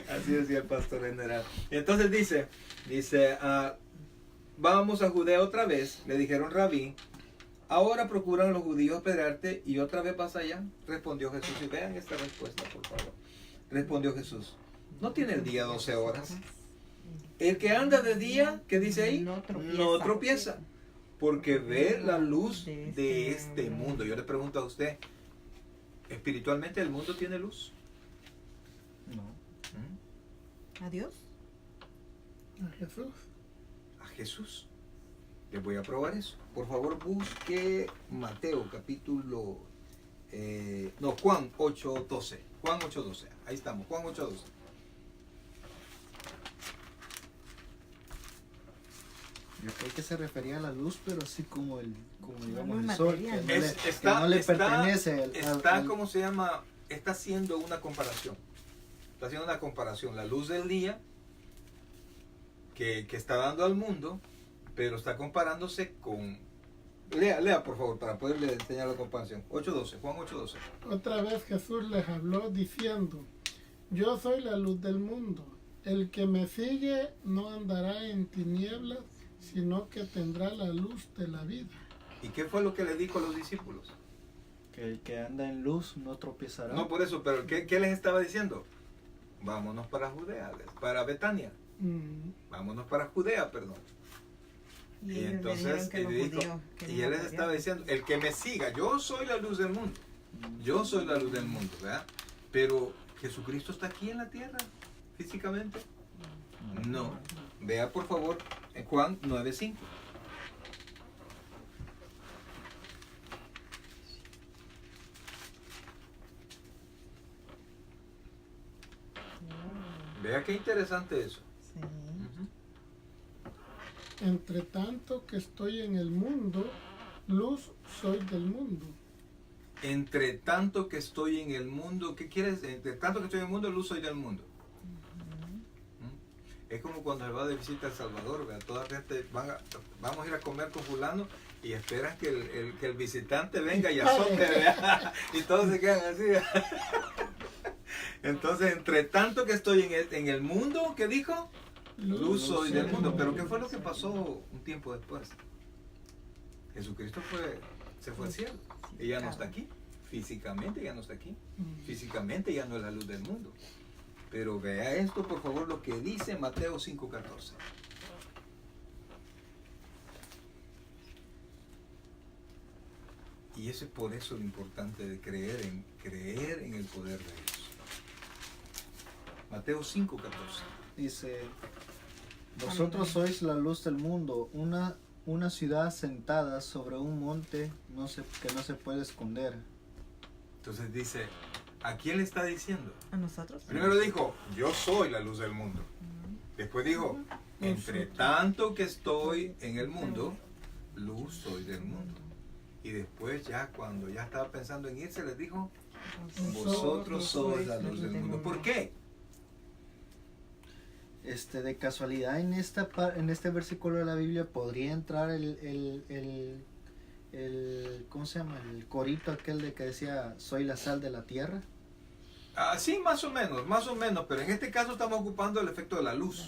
Así decía el pastor general. Y entonces dice, vamos a Judea otra vez, le dijeron Rabí. Ahora procuran los judíos apedrearte y otra vez vas allá. Respondió Jesús. Y vean esta respuesta, por favor. Respondió Jesús. ¿No tiene el día 12 horas? El que anda de día, ¿qué dice ahí? No tropieza. Porque ve la luz de este mundo. Yo le pregunto a usted, ¿espiritualmente el mundo tiene luz? No. ¿A Dios? A Jesús. A Jesús. Les voy a probar eso. Por favor, busque Mateo capítulo... Juan 8:12. Juan 8:12. Ahí estamos, Juan 8:12. Yo creí que se refería a la luz, pero así como digamos luz el sol, material. que no le pertenece Está, ¿cómo se llama? Está haciendo una comparación. Está haciendo una comparación. La luz del día que está dando al mundo, pero está comparándose con... Lea por favor, para poderle enseñar la comparación. 8:12, Juan 8:12. Otra vez Jesús les habló diciendo, yo soy la luz del mundo. El que me sigue no andará en tinieblas, sino que tendrá la luz de la vida. ¿Y qué fue lo que le dijo a los discípulos? que el que anda en luz no tropezará. No por eso, pero ¿qué les estaba diciendo? Vámonos para Judea, para Betania. Vámonos para Judea, perdón. Y entonces y él les estaba diciendo, el que me siga, yo soy la luz del mundo. Yo soy la luz del mundo, ¿verdad? Pero Jesucristo está aquí en la tierra, físicamente. No. Vea por favor en Juan 9:5. Vea qué interesante eso. Sí. Entre tanto que estoy en el mundo, luz soy del mundo. Entre tanto que estoy en el mundo, ¿qué quieres? Entre tanto que estoy en el mundo, luz soy del mundo. Es como cuando se va de visita a El Salvador, ¿verdad? Toda gente vamos a ir a comer con fulano y esperan que el visitante venga y azote, ¿verdad? Y todos se quedan así. Entonces, entre tanto que estoy en el mundo, ¿qué dijo? Luz soy del mundo. Pero ¿qué fue lo que pasó un tiempo después? Jesucristo se fue al cielo. Y ya no está aquí. Físicamente ya no está aquí. Físicamente ya no es la luz del mundo. Pero vea esto, por favor, lo que dice Mateo 5:14. Y eso es por eso lo importante de creer en el poder de Dios. Mateo 5:14. Dice, vosotros sois la luz del mundo, una ciudad sentada sobre un monte que no se puede esconder. Entonces dice, ¿a quién le está diciendo? ¿A nosotros? Primero dijo, yo soy la luz del mundo. Después dijo, entre tanto que estoy en el mundo, luz soy del mundo. Y después ya cuando ya estaba pensando en irse, les dijo, vosotros sois la luz del mundo. ¿Por qué? De casualidad en este versículo de la Biblia podría entrar ¿cómo se llama? El corito aquel de que decía, soy la sal de la tierra. Sí, más o menos, pero en este caso estamos ocupando el efecto de la luz,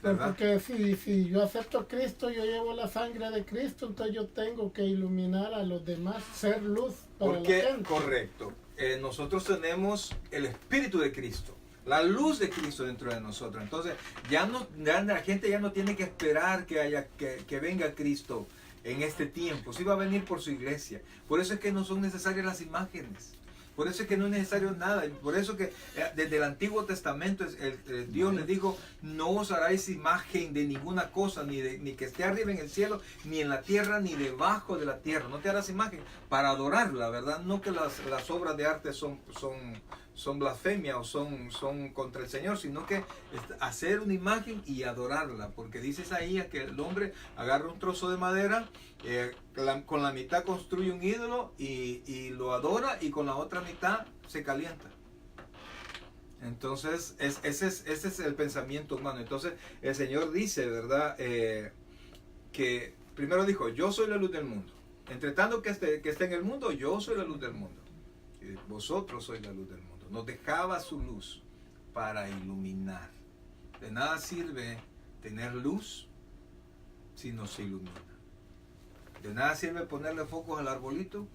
¿verdad? Porque si yo acepto a Cristo, yo llevo la sangre de Cristo, entonces yo tengo que iluminar a los demás, ser luz para la gente. Correcto, nosotros tenemos el Espíritu de Cristo, la luz de Cristo dentro de nosotros. Entonces la gente ya no tiene que esperar que venga Cristo en este tiempo. Sí va a venir por su iglesia. Por eso es que no son necesarias las imágenes. Por eso es que no es necesario nada. Por eso que desde el Antiguo Testamento Dios les dijo, no os haráis imagen de ninguna cosa, ni que esté arriba en el cielo, ni en la tierra, ni debajo de la tierra. No te harás imagen para adorarla, ¿verdad? No que las obras de arte son blasfemia o son contra el Señor, sino que hacer una imagen y adorarla. Porque dice Isaías que el hombre agarra un trozo de madera, con la mitad construye un ídolo y lo adora, y con la otra mitad se calienta. Entonces ese es el pensamiento humano. Entonces el Señor dice, ¿verdad? Que primero dijo, yo soy la luz del mundo. Entre tanto que esté en el mundo, yo soy la luz del mundo. Y vosotros sois la luz del mundo. Nos dejaba su luz para iluminar. De nada sirve tener luz si no se ilumina. De nada sirve ponerle focos al arbolito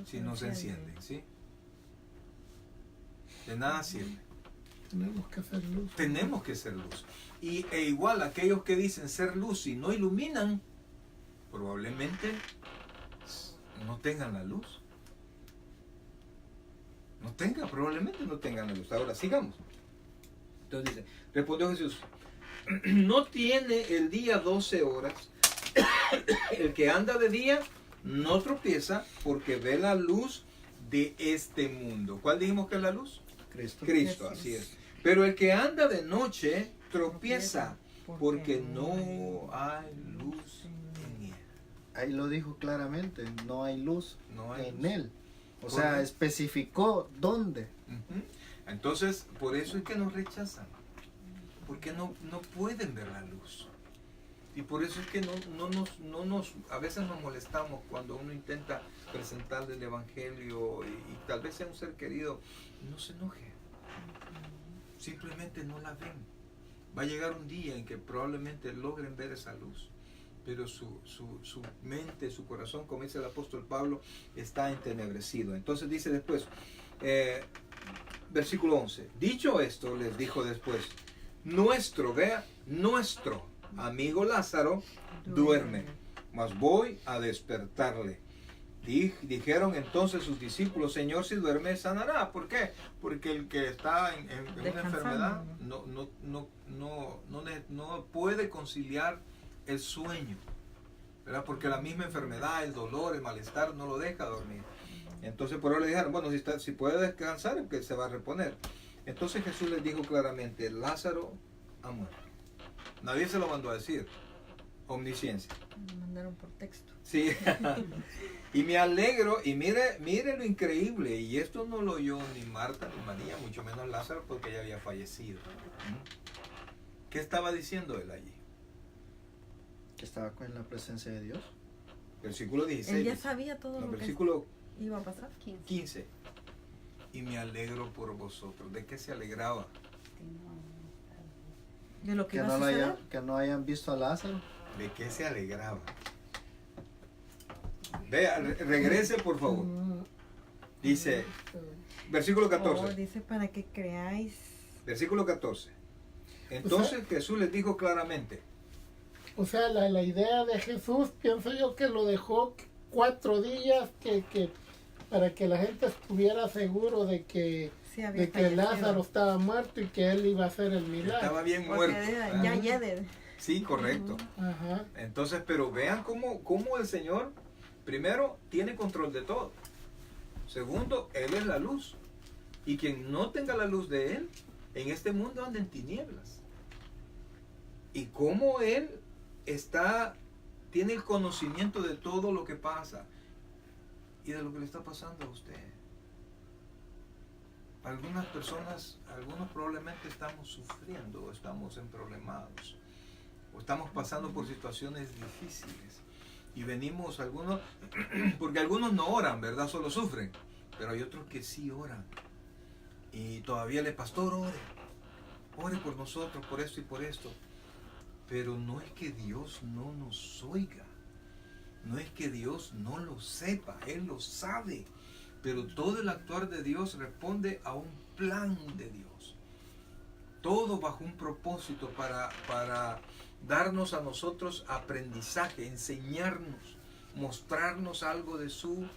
si no se encienden, ¿sí? De nada sirve. Tenemos que hacer luz. Tenemos que ser luz. E igual aquellos que dicen ser luz y no iluminan, probablemente no tengan la luz. Probablemente no tengan la luz. Ahora, sigamos. Entonces dice, respondió Jesús, no tiene el día 12 horas. El que anda de día no tropieza porque ve la luz de este mundo. ¿Cuál dijimos que es la luz? Cristo, así es. Pero el que anda de noche tropieza porque no hay luz en él. Ahí lo dijo claramente, no hay luz No hay en luz. él. O Correcto. sea, especificó dónde. Ujú. Entonces, por eso es que nos rechazan. Porque no pueden ver la luz. Y por eso es que a veces nos molestamos cuando uno intenta presentarle el Evangelio y tal vez sea un ser querido, no se enoje. Simplemente no la ven. Va a llegar un día en que probablemente logren ver esa luz. Pero su mente, su corazón, como dice el apóstol Pablo, está entenebrecido. Entonces dice después, versículo 11, dicho esto, les dijo después, nuestro amigo Lázaro duerme, mas voy a despertarle. Dijeron entonces sus discípulos, Señor, si duerme sanará. ¿Por qué? Porque el que está en una Descansando, enfermedad no puede conciliar el sueño, ¿verdad? Porque la misma enfermedad, el dolor, el malestar no lo deja dormir. Entonces por eso le dijeron, bueno, si puede descansar, que se va a reponer. Entonces Jesús les dijo claramente, Lázaro ha muerto. Nadie se lo mandó a decir. Omnisciencia. Lo mandaron por texto. Sí. Y me alegro, y mire lo increíble, y esto no lo oyó ni Marta ni María, mucho menos Lázaro, porque ella había fallecido. ¿Qué estaba diciendo él allí? Que estaba en la presencia de Dios. Versículo 16. Él ya sabía todo No, lo que versículo iba a pasar. 15. Y me alegro por vosotros. ¿De qué se alegraba? De lo que Que iba a no, suceder. que no hayan visto a Lázaro. ¿De qué se alegraba? Vea, regrese por favor. Dice, versículo 14. Dice para que creáis. Versículo 14. Entonces Jesús les dijo claramente, O sea, la idea de Jesús, pienso yo que lo dejó 4 días para que la gente estuviera seguro de que, Sí, había de que fallecido. Lázaro estaba muerto y que él iba a hacer el milagro. estaba bien Porque muerto. ya Ah, Yeder. sí, correcto. Ajá. Entonces, pero vean cómo el Señor, primero, tiene control de todo. Segundo, Él es la luz. Y quien no tenga la luz de Él, en este mundo anda en tinieblas. Y cómo Él tiene el conocimiento de todo lo que pasa y de lo que le está pasando a usted. Algunas personas, algunos probablemente estamos sufriendo, o estamos emproblemados, o estamos pasando por situaciones difíciles. Y venimos algunos, porque algunos no oran, ¿verdad? Solo sufren. Pero hay otros que sí oran. Y todavía el pastor ore por nosotros, por esto y por esto. Pero no es que Dios no nos oiga. No es que Dios no lo sepa. Él lo sabe. Pero todo el actuar de Dios responde a un plan de Dios. Todo bajo un propósito para darnos a nosotros aprendizaje, enseñarnos, mostrarnos algo de su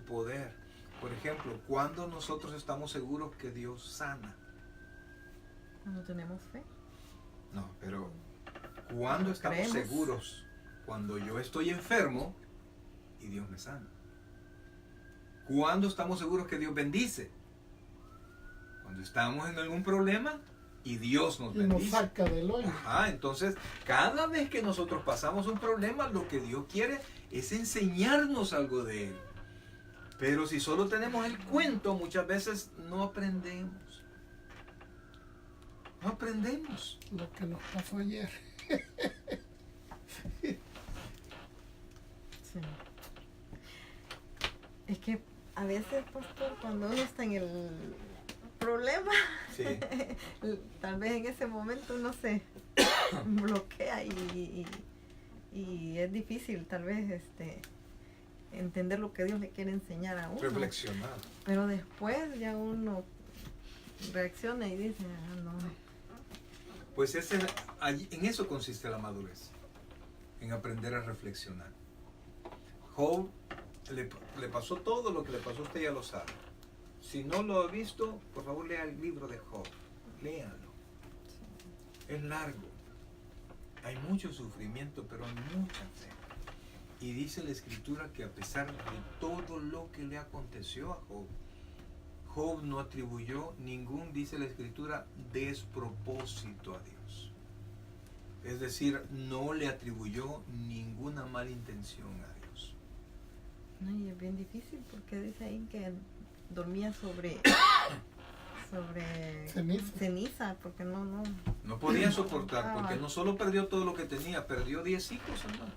poder. Por ejemplo, cuando nosotros estamos seguros que Dios sana. Cuando tenemos fe. No, pero cuando estamos Creemos. seguros, cuando yo estoy enfermo y Dios me sana. Cuando estamos seguros que Dios bendice. Cuando estamos en algún problema y Dios nos Y nos bendice. saca del hoyo. Ajá, entonces cada vez que nosotros pasamos un problema, lo que Dios quiere es enseñarnos algo de Él. Pero si solo tenemos el cuento, muchas veces no aprendemos. No aprendemos. Lo que nos pasó ayer. Sí. Es que a veces, pastor, cuando uno está en el problema, Sí. tal vez en ese momento uno se bloquea y es difícil tal vez entender lo que Dios le quiere enseñar a uno. Reflexionar. Pero después ya uno reacciona y dice, no. Pues en eso consiste la madurez, en aprender a reflexionar. Job le pasó todo lo que le pasó, usted ya lo sabe. Si no lo ha visto, por favor lea el libro de Job, léanlo. Es largo, hay mucho sufrimiento, pero hay mucha fe. Y dice la escritura que a pesar de todo lo que le aconteció a Job, Job no atribuyó ningún, dice la escritura, despropósito a Dios. Es decir, no le atribuyó ninguna mala intención a Dios. No, y es bien difícil porque dice ahí que dormía sobre ceniza, porque No podía soportar, porque no solo perdió todo lo que tenía, perdió 10 hijos, hermano.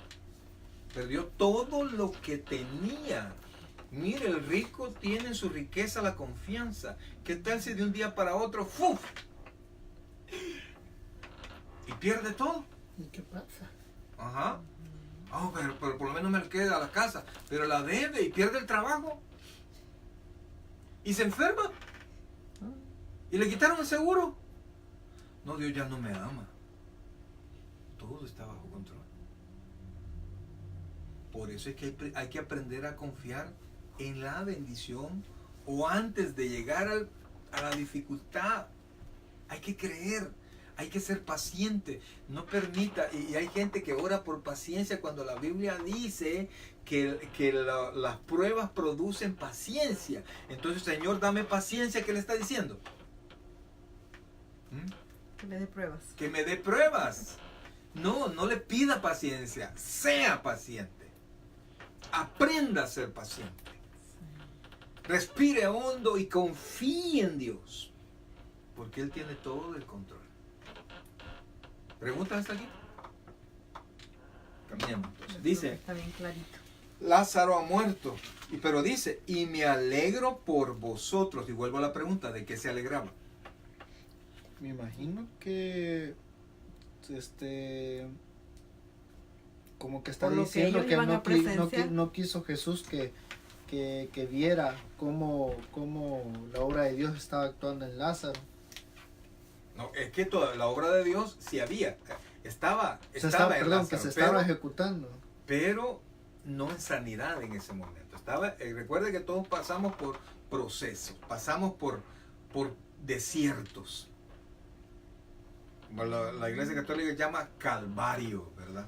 Perdió todo lo que tenía. Mire, el rico tiene en su riqueza la confianza. ¿Qué tal si de un día para otro, ¡fuf! Y pierde todo? ¿Y qué pasa? Ajá. Oh, pero por lo menos me queda la casa. Pero la debe y pierde el trabajo. Y se enferma. Y le quitaron el seguro. No, Dios ya no me ama. Todo está bajo control. Por eso es que hay que aprender a confiar en la bendición o antes de llegar a la dificultad. Hay que creer, hay que ser paciente. No permita, y hay gente que ora por paciencia cuando la Biblia dice que las pruebas producen paciencia. Entonces, Señor, dame paciencia. ¿Qué le está diciendo? Que me dé pruebas. Que me dé pruebas. No le pida paciencia, sea paciente. Aprenda a ser paciente. Respire hondo y confíe en Dios, porque Él tiene todo el control. ¿Preguntas hasta aquí? Caminemos entonces. Dice, Está bien clarito. Lázaro ha muerto, pero dice, y me alegro por vosotros. Y vuelvo a la pregunta, ¿de qué se alegraba? Me imagino que como que está Por lo que diciendo ellos que iban a presenciar. no quiso Jesús que viera cómo la obra de Dios estaba actuando en Lázaro. No, es que toda la obra de Dios sí había, estaba en Perdón, Lázaro, que se estaba ejecutando. pero no en sanidad en ese momento. Recuerde que todos pasamos por procesos, pasamos por desiertos. La Iglesia Católica llama Calvario, ¿verdad?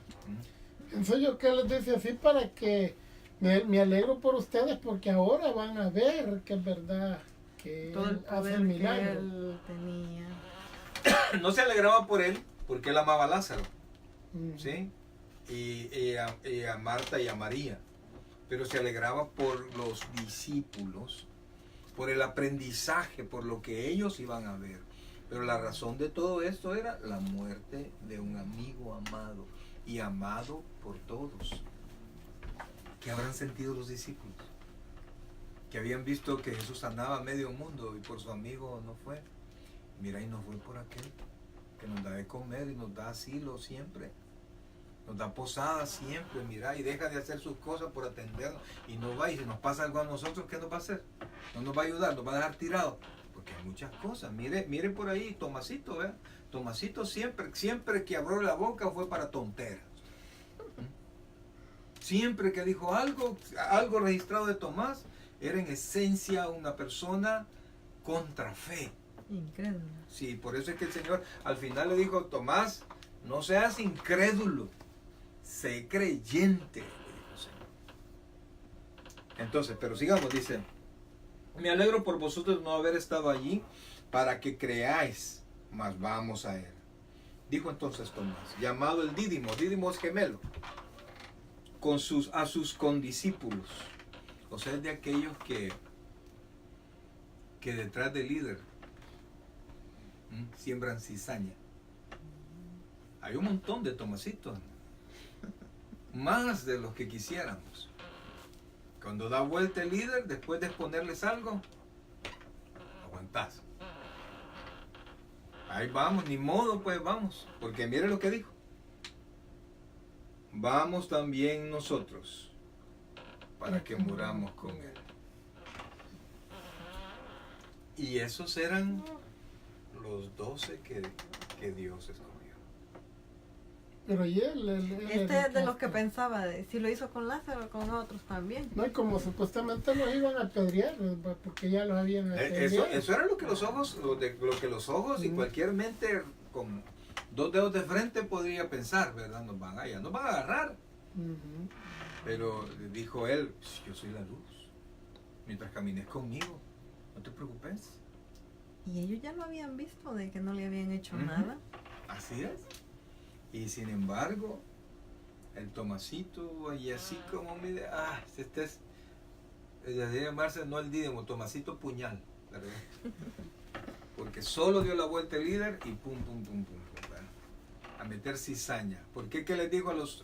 Pienso yo que les dice así para que me alegro por ustedes porque ahora van a ver que es verdad que Todo el Él hace poder el que milagro. él tenía. No se alegraba por él, porque él amaba a Lázaro, Mm. ¿sí? Y a Marta y a María. Pero se alegraba por los discípulos, por el aprendizaje, por lo que ellos iban a ver. Pero la razón de todo esto era la muerte de un amigo amado y amado por todos. ¿Qué habrán sentido los discípulos? Que habían visto que Jesús sanaba a medio mundo y por su amigo no fue. Mira, y no fue por aquel que nos da de comer y nos da asilo siempre. Nos da posada siempre, mira, y deja de hacer sus cosas por atendernos. Y no va, y si nos pasa algo a nosotros, ¿qué nos va a hacer? No nos va a ayudar, nos va a dejar tirados. Porque hay muchas cosas. Mire por ahí, Tomasito, ¿verdad? Tomasito siempre que abrió la boca fue para tonteras. Siempre que dijo algo registrado de Tomás, era en esencia una persona contra fe. Incrédulo. Sí, por eso es que el Señor al final le dijo, Tomás, no seas incrédulo, sé creyente, le dijo el Señor. Entonces, pero sigamos, dice, me alegro por vosotros no haber estado allí para que creáis, mas vamos a él. Dijo entonces Tomás, llamado el Dídimo es gemelo, a sus condiscípulos, o sea, es de aquellos que detrás del líder siembran cizaña. Hay un montón de Tomasitos. más de lo que quisiéramos. Cuando da vuelta el líder, después de exponerles algo, aguantás. Ahí vamos, ni modo, pues vamos. Porque mire lo que dijo. Vamos también nosotros para que muramos con él. Y esos eran los 12 que Dios escogió. Pero y él Este es de los que pensaba de si lo hizo con Lázaro, con otros también. No, y como supuestamente los iban a apedrear, porque ya los habían apedreado. Eso era lo que los ojos, lo que los ojos y cualquier mente con 2 dedos de frente podría pensar, ¿verdad? Nos van a agarrar. Ujú. Pero dijo él, yo soy la luz. Mientras camines conmigo, no te preocupes. Y ellos ya lo habían visto de que no le habían hecho Ujú. nada. Así es. Y sin embargo, el Tomasito, y así como mire, este es, debería llamarse no el Dídimo, Tomasito Puñal, ¿verdad? Porque solo dio la vuelta el líder y pum, ¿verdad? A meter cizaña. ¿Por qué? ¿Qué les dijo a los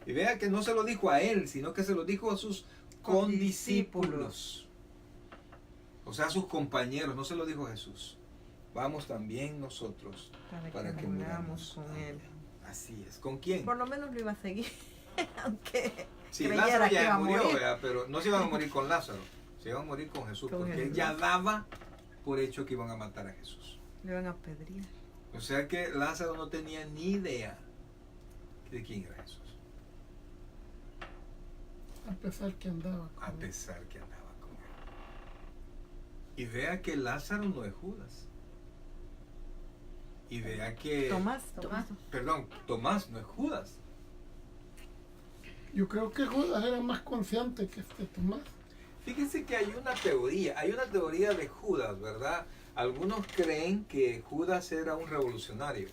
y vea que no se lo dijo a él, sino que se lo dijo a sus condiscípulos. O sea, a sus compañeros, no se lo dijo a Jesús. Vamos también nosotros para que muramos con él. Así es. ¿Con quién? Por lo menos lo iba a seguir. Aunque Sí, creyera Lázaro que iba ya a murió, morir. ¿verdad? Pero no se iban a morir con Lázaro, se iban a morir con Jesús, Con porque él Jesús. ya daba por hecho que iban a matar a Jesús. Le van a apedrear. O sea que Lázaro no tenía ni idea de quién era Jesús, A pesar que andaba con a pesar que andaba con él. Y vea que Lázaro no es Judas. Y vea que... Tomás. Perdón, Tomás no es Judas. Yo creo que Judas era más consciente que este Tomás. Fíjense que hay una teoría de Judas, ¿verdad? Algunos creen que Judas era un revolucionario,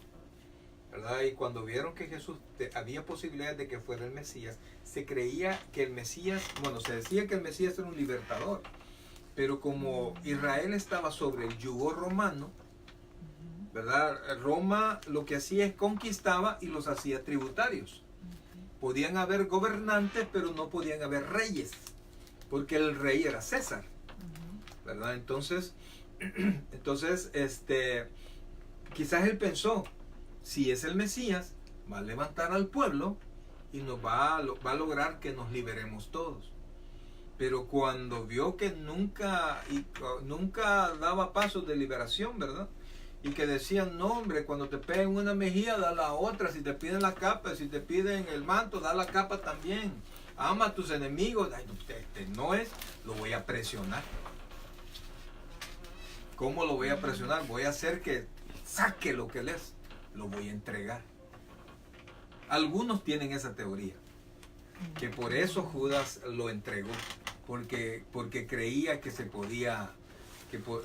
¿verdad? Y cuando vieron que Jesús había posibilidades de que fuera el Mesías, se creía que el Mesías, se decía que el Mesías era un libertador, pero como Israel estaba sobre el yugo romano, ¿verdad? Roma lo que hacía es conquistaba y los hacía tributarios. Podían haber gobernantes, pero no podían haber reyes, porque el rey era César, ¿verdad? Entonces, quizás él pensó, si es el Mesías, va a levantar al pueblo y nos va a lograr que nos liberemos todos. Pero cuando vio que nunca daba pasos de liberación, ¿verdad? Y que decían, no hombre, cuando te peguen una mejilla, da la otra. Si te piden la capa, si te piden el manto, da la capa también. Ama a tus enemigos. Ay, no es, lo voy a presionar. ¿Cómo lo voy a presionar? Voy a hacer que saque lo que él es. Lo voy a entregar. Algunos tienen esa teoría. Que por eso Judas lo entregó. Porque creía que se podía,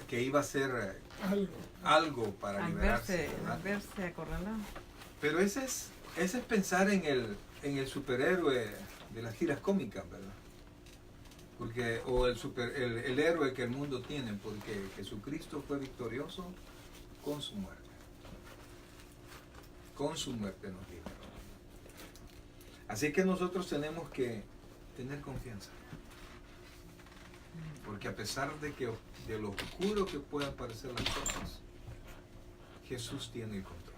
que iba a ser algo para liberarse. Al verse acorralado. Pero ese es pensar en el superhéroe de las tiras cómicas, ¿verdad? O el héroe que el mundo tiene, porque Jesucristo fue victorioso con su muerte. Con su muerte nos liberó. Así que nosotros tenemos que tener confianza. Porque a pesar de lo oscuro que puedan parecer las cosas, Jesús tiene el control.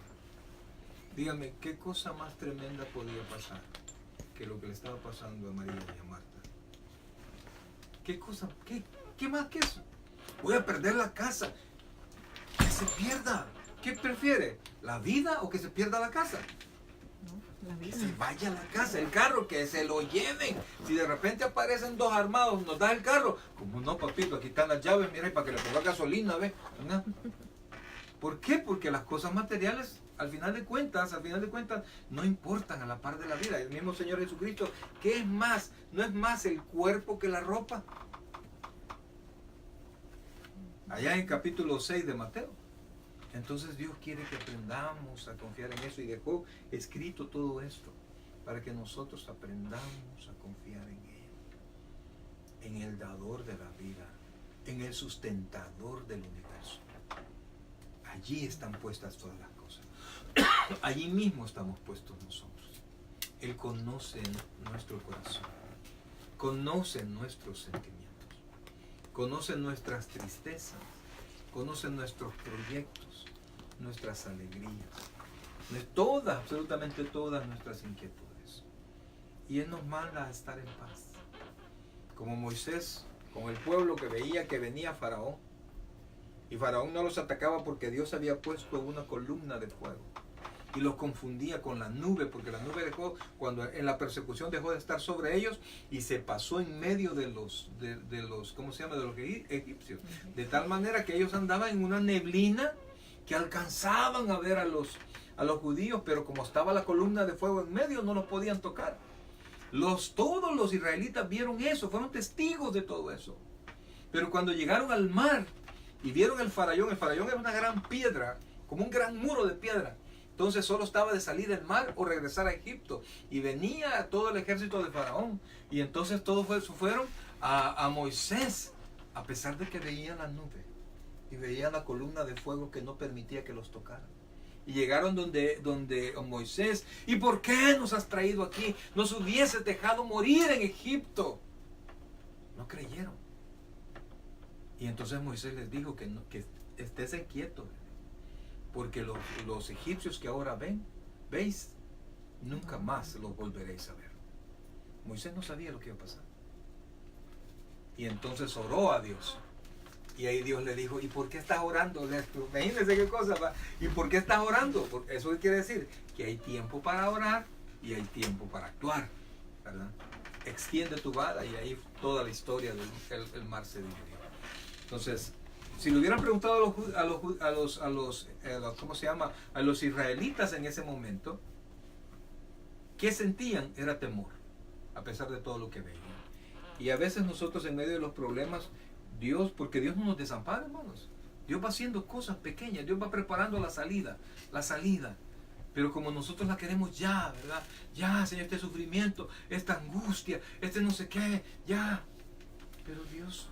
Dígame, ¿qué cosa más tremenda podía pasar que lo que le estaba pasando a María y a Marta? ¿Qué cosa? ¿Qué más que eso? Voy a perder la casa. Que se pierda. ¿Qué prefiere? ¿La vida o que se pierda la casa? La Que vida. se vaya la casa, el carro, que se lo lleven. Si de repente aparecen 2 armados, nos da el carro. Como no, papito, aquí están las llaves, mira, y para que le ponga gasolina, ¿ves? ¿No? ¿Por qué? Porque las cosas materiales, al final de cuentas, no importan a la par de la vida. El mismo Señor Jesucristo, ¿qué es más? ¿No es más el cuerpo que la ropa? Allá en capítulo 6 de Mateo. Entonces Dios quiere que aprendamos a confiar en eso y dejó escrito todo esto para que nosotros aprendamos a confiar en Él, en el dador de la vida, en el sustentador del universo. Allí están puestas todas las cosas. Allí mismo estamos puestos nosotros, Él conoce nuestro corazón, conoce nuestros sentimientos, conoce nuestras tristezas, conoce nuestros proyectos, nuestras alegrías, todas, absolutamente todas nuestras inquietudes. Y Él nos manda a estar en paz. Como Moisés, con el pueblo que veía que venía Faraón. Y Faraón no los atacaba porque Dios había puesto una columna de fuego. Y los confundía con la nube, porque la nube dejó, cuando en la persecución dejó de estar sobre ellos y se pasó en medio de los ¿cómo se llama? De los egipcios. De tal manera que ellos andaban en una neblina que alcanzaban a ver a los judíos, pero como estaba la columna de fuego en medio, no los podían tocar. Todos los israelitas vieron eso, fueron testigos de todo eso. Pero cuando llegaron al mar y vieron el farallón era una gran piedra, como un gran muro de piedra. Entonces solo estaba de salir del mar o regresar a Egipto. Y venía todo el ejército de Faraón. Y entonces todos fueron a Moisés, a pesar de que veían la nube y veían la columna de fuego que no permitía que los tocaran. Y llegaron donde Moisés, ¿y por qué nos has traído aquí? Nos hubieses dejado morir en Egipto. No creyeron. Y entonces Moisés les dijo que estés quietos, porque los egipcios que ahora veis, nunca más los volveréis a ver. Moisés no sabía lo que iba a pasar. Y entonces oró a Dios. Y ahí Dios le dijo, ¿y por qué estás orando? Imagínense qué cosa, ¿va? ¿Y por qué estás orando? Eso quiere decir que hay tiempo para orar y hay tiempo para actuar, ¿verdad? Extiende tu vara y ahí toda la historia del mar se dividió. Entonces, si le hubieran preguntado ¿cómo se llama? A los israelitas en ese momento, ¿qué sentían? Era temor, a pesar de todo lo que veían. Y a veces nosotros en medio de los problemas, porque Dios no nos desampara, hermanos. Dios va haciendo cosas pequeñas, Dios va preparando la salida. Pero como nosotros la queremos ya, ¿verdad? Ya, Señor, este sufrimiento, esta angustia, no sé qué, ya. Pero Dios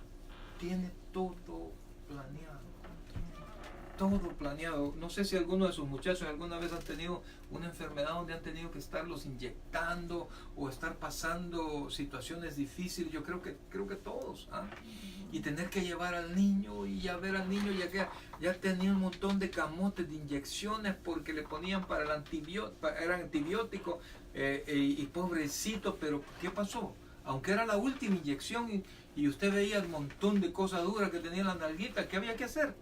tiene todo planeado. Todo planeado. No sé si alguno de sus muchachos alguna vez han tenido una enfermedad donde han tenido que estarlos inyectando o estar pasando situaciones difíciles. Yo creo que todos, ¿ah? Y tener que llevar al niño y ya ver al niño ya tenía un montón de camotes, de inyecciones porque le ponían para el antibiótico y pobrecito, pero ¿qué pasó? Aunque era la última inyección y usted veía el montón de cosas duras que tenía en la nalguita, ¿qué había que hacer?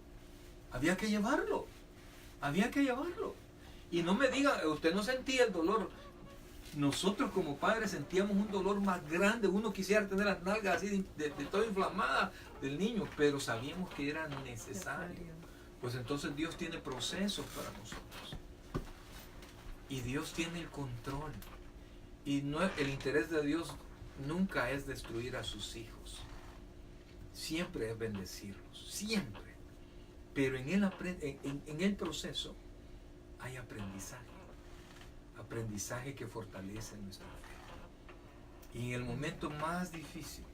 Había que llevarlo. Y no me diga, usted no sentía el dolor. Nosotros como padres sentíamos un dolor más grande. Uno quisiera tener las nalgas así de todo inflamadas del niño, pero sabíamos que era necesario. Pues entonces Dios tiene procesos para nosotros. Y Dios tiene el control. Y el interés de Dios nunca es destruir a sus hijos. Siempre es bendecirlos. Siempre. Pero en el proceso hay aprendizaje. Aprendizaje que fortalece nuestra fe. Y en el momento más difícil,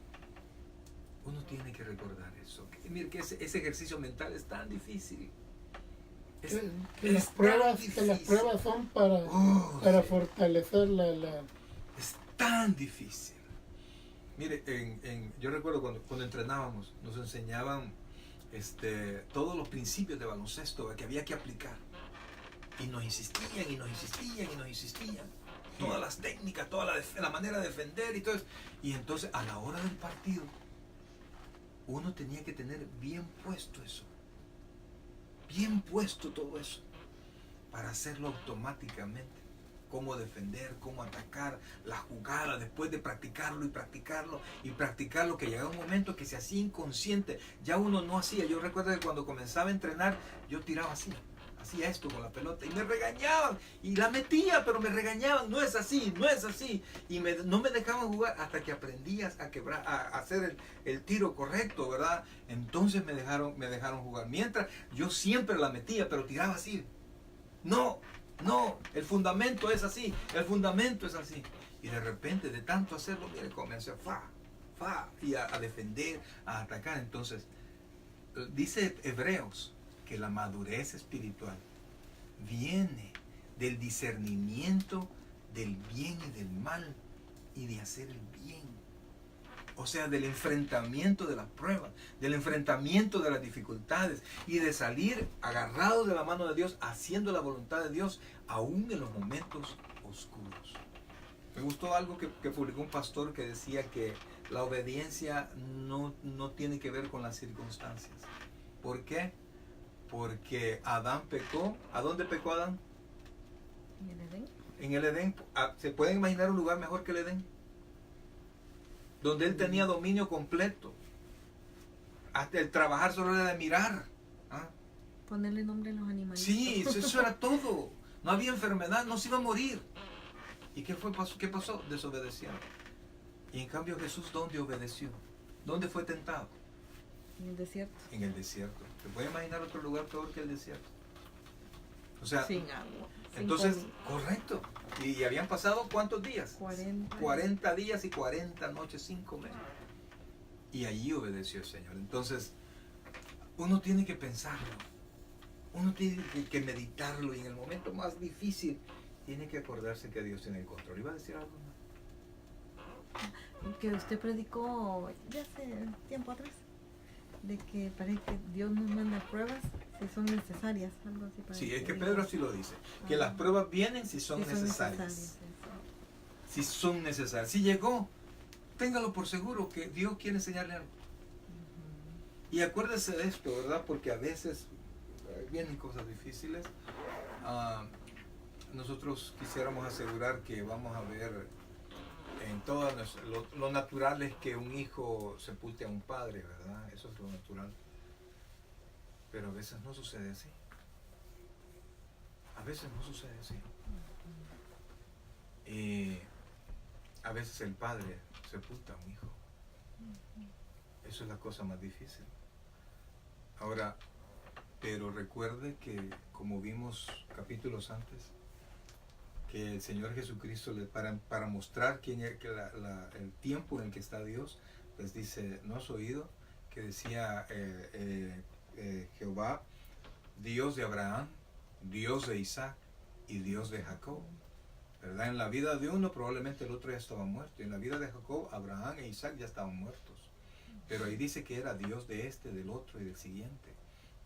uno tiene que recordar eso. Mire que ese ejercicio mental es tan difícil. Que las pruebas son para fortalecer Es tan difícil. Mire, yo recuerdo cuando entrenábamos, nos enseñaban todos los principios de baloncesto que había que aplicar. Y nos insistían. Todas las técnicas, toda la manera de defender y todo eso. Y entonces a la hora del partido, uno tenía que tener bien puesto eso. Bien puesto todo eso. Para hacerlo automáticamente. Cómo defender, cómo atacar, la jugada, después de practicarlo, que llegaba un momento que se hacía inconsciente. Ya uno no hacía. Yo recuerdo que cuando comenzaba a entrenar, yo tiraba así. Hacía esto con la pelota y me regañaban y la metía, pero me regañaban, no es así y no me dejaban jugar hasta que aprendías a hacer el tiro correcto, ¿verdad? Entonces me dejaron jugar, mientras yo siempre la metía, pero tiraba así. No, el fundamento es así, y de repente de tanto hacerlo, mire, comencé y a defender, a atacar. Entonces dice Hebreos que la madurez espiritual viene del discernimiento del bien y del mal y de hacer el bien. O sea, del enfrentamiento de las pruebas, del enfrentamiento de las dificultades y de salir agarrados de la mano de Dios, haciendo la voluntad de Dios, aún en los momentos oscuros. Me gustó algo que publicó un pastor que decía que la obediencia no tiene que ver con las circunstancias. ¿Por qué? Porque Adán pecó. ¿A dónde pecó Adán? ¿En el Edén? En el Edén. ¿Se pueden imaginar un lugar mejor que el Edén? Donde él tenía dominio completo. Hasta el trabajar solo era de mirar. ¿Ah? Ponerle nombre a los animales. Sí, eso era todo. No había enfermedad, no se iba a morir. ¿Y qué pasó? Desobedecieron. Y en cambio Jesús, ¿dónde obedeció? ¿Dónde fue tentado? En el desierto. En el desierto. ¿Se puede imaginar otro lugar peor que el desierto? O sea, Sin agua. sin entonces, comida. correcto. Y habían pasado ¿cuántos días? 40. 40 días y 40 noches sin comer. Y allí obedeció el Señor. Entonces, uno tiene que pensarlo. Uno tiene que meditarlo. Y en el momento más difícil, tiene que acordarse que Dios tiene el control. ¿Iba a decir algo más? Que usted predicó ya hace tiempo atrás. De que parece que Dios nos manda pruebas si son necesarias. Algo así parece. Sí, es que Pedro sí lo dice. Que las pruebas vienen si son necesarias. eso. Si son necesarias. Si llegó, téngalo por seguro que Dios quiere enseñarle algo. Y acuérdese de esto, ¿verdad? Porque a veces vienen cosas difíciles. Nosotros quisiéramos asegurar que vamos a ver en todo lo natural es que un hijo sepulte a un padre, ¿verdad? Eso es lo natural. Pero a veces no sucede así. A veces no sucede así. A veces el padre sepulta a un hijo. Eso es la cosa más difícil. Ahora, pero recuerde que, como vimos capítulos antes, que el Señor Jesucristo, para mostrar el tiempo en el que está Dios, les dice, ¿no has oído? Que decía Jehová, Dios de Abraham, Dios de Isaac y Dios de Jacob. ¿Verdad? En la vida de uno probablemente el otro ya estaba muerto. En la vida de Jacob, Abraham e Isaac ya estaban muertos. Pero ahí dice que era Dios de este, del otro y del siguiente.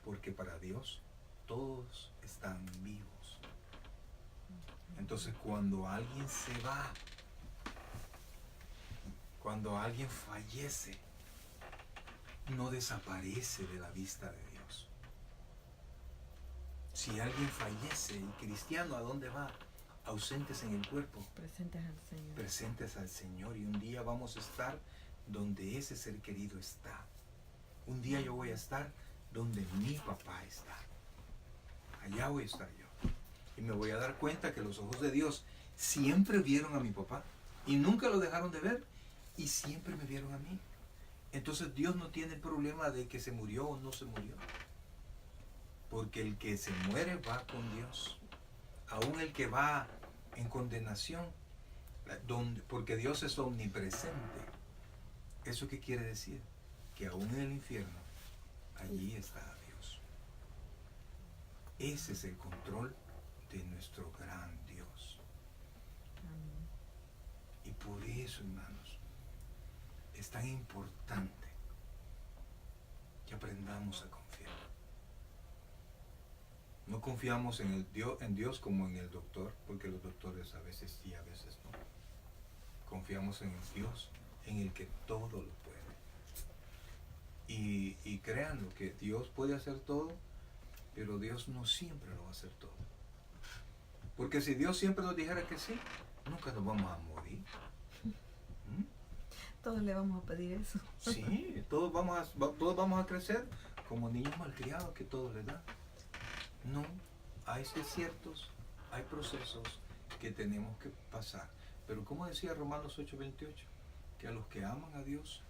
Porque para Dios todos están vivos. Entonces cuando alguien se va, cuando alguien fallece, no desaparece de la vista de Dios. Si alguien fallece, y cristiano, ¿a dónde va? Ausentes en el cuerpo, Presentes al Señor. presentes al Señor, y un día vamos a estar donde ese ser querido está. Un día yo voy a estar donde mi papá está. Allá voy a estar yo. Y me voy a dar cuenta que los ojos de Dios siempre vieron a mi papá y nunca lo dejaron de ver y siempre me vieron a mí. Entonces Dios no tiene el problema de que se murió o no se murió. Porque el que se muere va con Dios. Aún el que va en condenación, porque Dios es omnipresente. ¿Eso qué quiere decir? Que aún en el infierno, allí está Dios. Ese es el control de nuestro gran Dios. Amén. Y por eso, hermanos, es tan importante que aprendamos a confiar. No confiamos en Dios como en el doctor, porque los doctores a veces sí, a veces no. Confiamos en el Dios, en el que todo lo puede. Y créanlo, que Dios puede hacer todo, pero Dios no siempre lo va a hacer todo. Porque si Dios siempre nos dijera que sí, nunca nos vamos a morir. Todos le vamos a pedir eso. Sí, todos vamos a crecer como niños malcriados que todos les dan. No, hay desiertos, hay procesos que tenemos que pasar. Pero como decía Romanos 8:28, que a los que aman a Dios,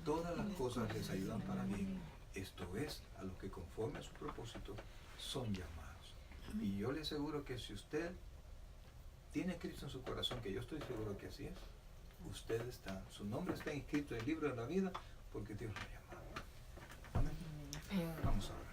todas las cosas les ayudan para bien. Esto es, a los que conforme a su propósito son llamados. Y yo le aseguro que si usted tiene a Cristo en su corazón, que yo estoy seguro que así es, usted su nombre está inscrito en el libro de la vida porque Dios lo ha llamado. Amén. Vamos a orar.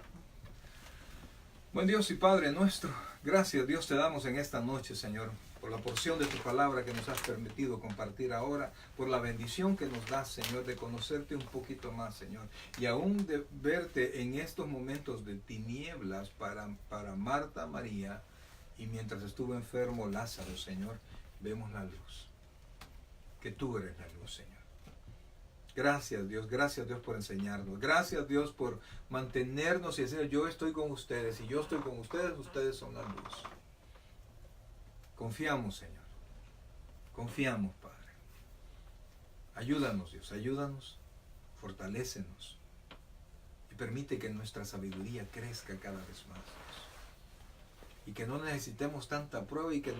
Buen Dios y Padre nuestro, gracias Dios te damos en esta noche, Señor, por la porción de tu palabra que nos has permitido compartir ahora, por la bendición que nos das, Señor, de conocerte un poquito más, Señor, y aún de verte en estos momentos de tinieblas para Marta, María, y mientras estuvo enfermo Lázaro, Señor, vemos la luz, que tú eres la luz, Señor. Gracias Dios por enseñarnos, gracias Dios por mantenernos y decir, yo estoy con ustedes, y yo estoy con ustedes, ustedes son la luz. Confiamos, Señor. Confiamos, Padre. Ayúdanos, Dios. Ayúdanos. Fortalécenos. Y permite que nuestra sabiduría crezca cada vez más, Dios. Y que no necesitemos tanta prueba y que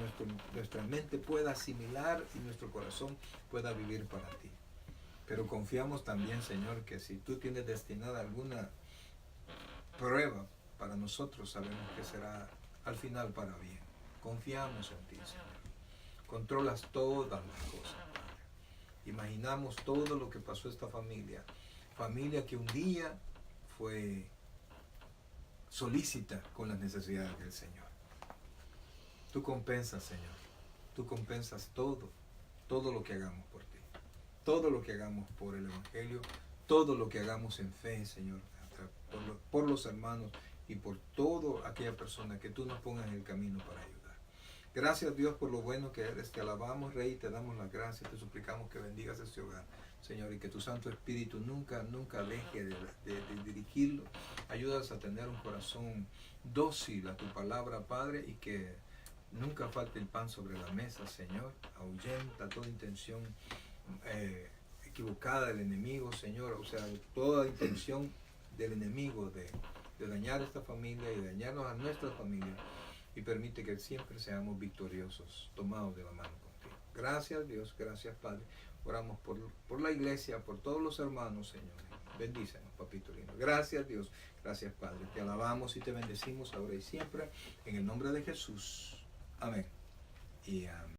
nuestra mente pueda asimilar y nuestro corazón pueda vivir para ti. Pero confiamos también, Señor, que si tú tienes destinada alguna prueba para nosotros, sabemos que será al final para bien. Confiamos en ti, Señor. Controlas todas las cosas, Padre. Imaginamos todo lo que pasó a esta familia. Familia que un día fue solícita con las necesidades del Señor. Tú compensas, Señor. Tú compensas todo lo que hagamos por ti. Todo lo que hagamos por el Evangelio. Todo lo que hagamos en fe, Señor. Por los hermanos y por toda aquella persona que tú nos pongas en el camino para ayudar. Gracias Dios por lo bueno que eres, te alabamos Rey, te damos las gracias, te suplicamos que bendigas este hogar, Señor, y que tu Santo Espíritu nunca deje de dirigirlo. Ayúdanos a tener un corazón dócil a tu palabra, Padre, y que nunca falte el pan sobre la mesa, Señor. Ahuyenta toda intención equivocada del enemigo, Señor, o sea, toda intención del enemigo de dañar esta familia y dañarnos a nuestra familia. Y permite que siempre seamos victoriosos, tomados de la mano contigo. Gracias Dios, gracias Padre. Oramos por la iglesia, por todos los hermanos, Señor. Bendícenos, papito lindo. Gracias Dios, gracias Padre. Te alabamos y te bendecimos ahora y siempre. En el nombre de Jesús. Amén. Y amén.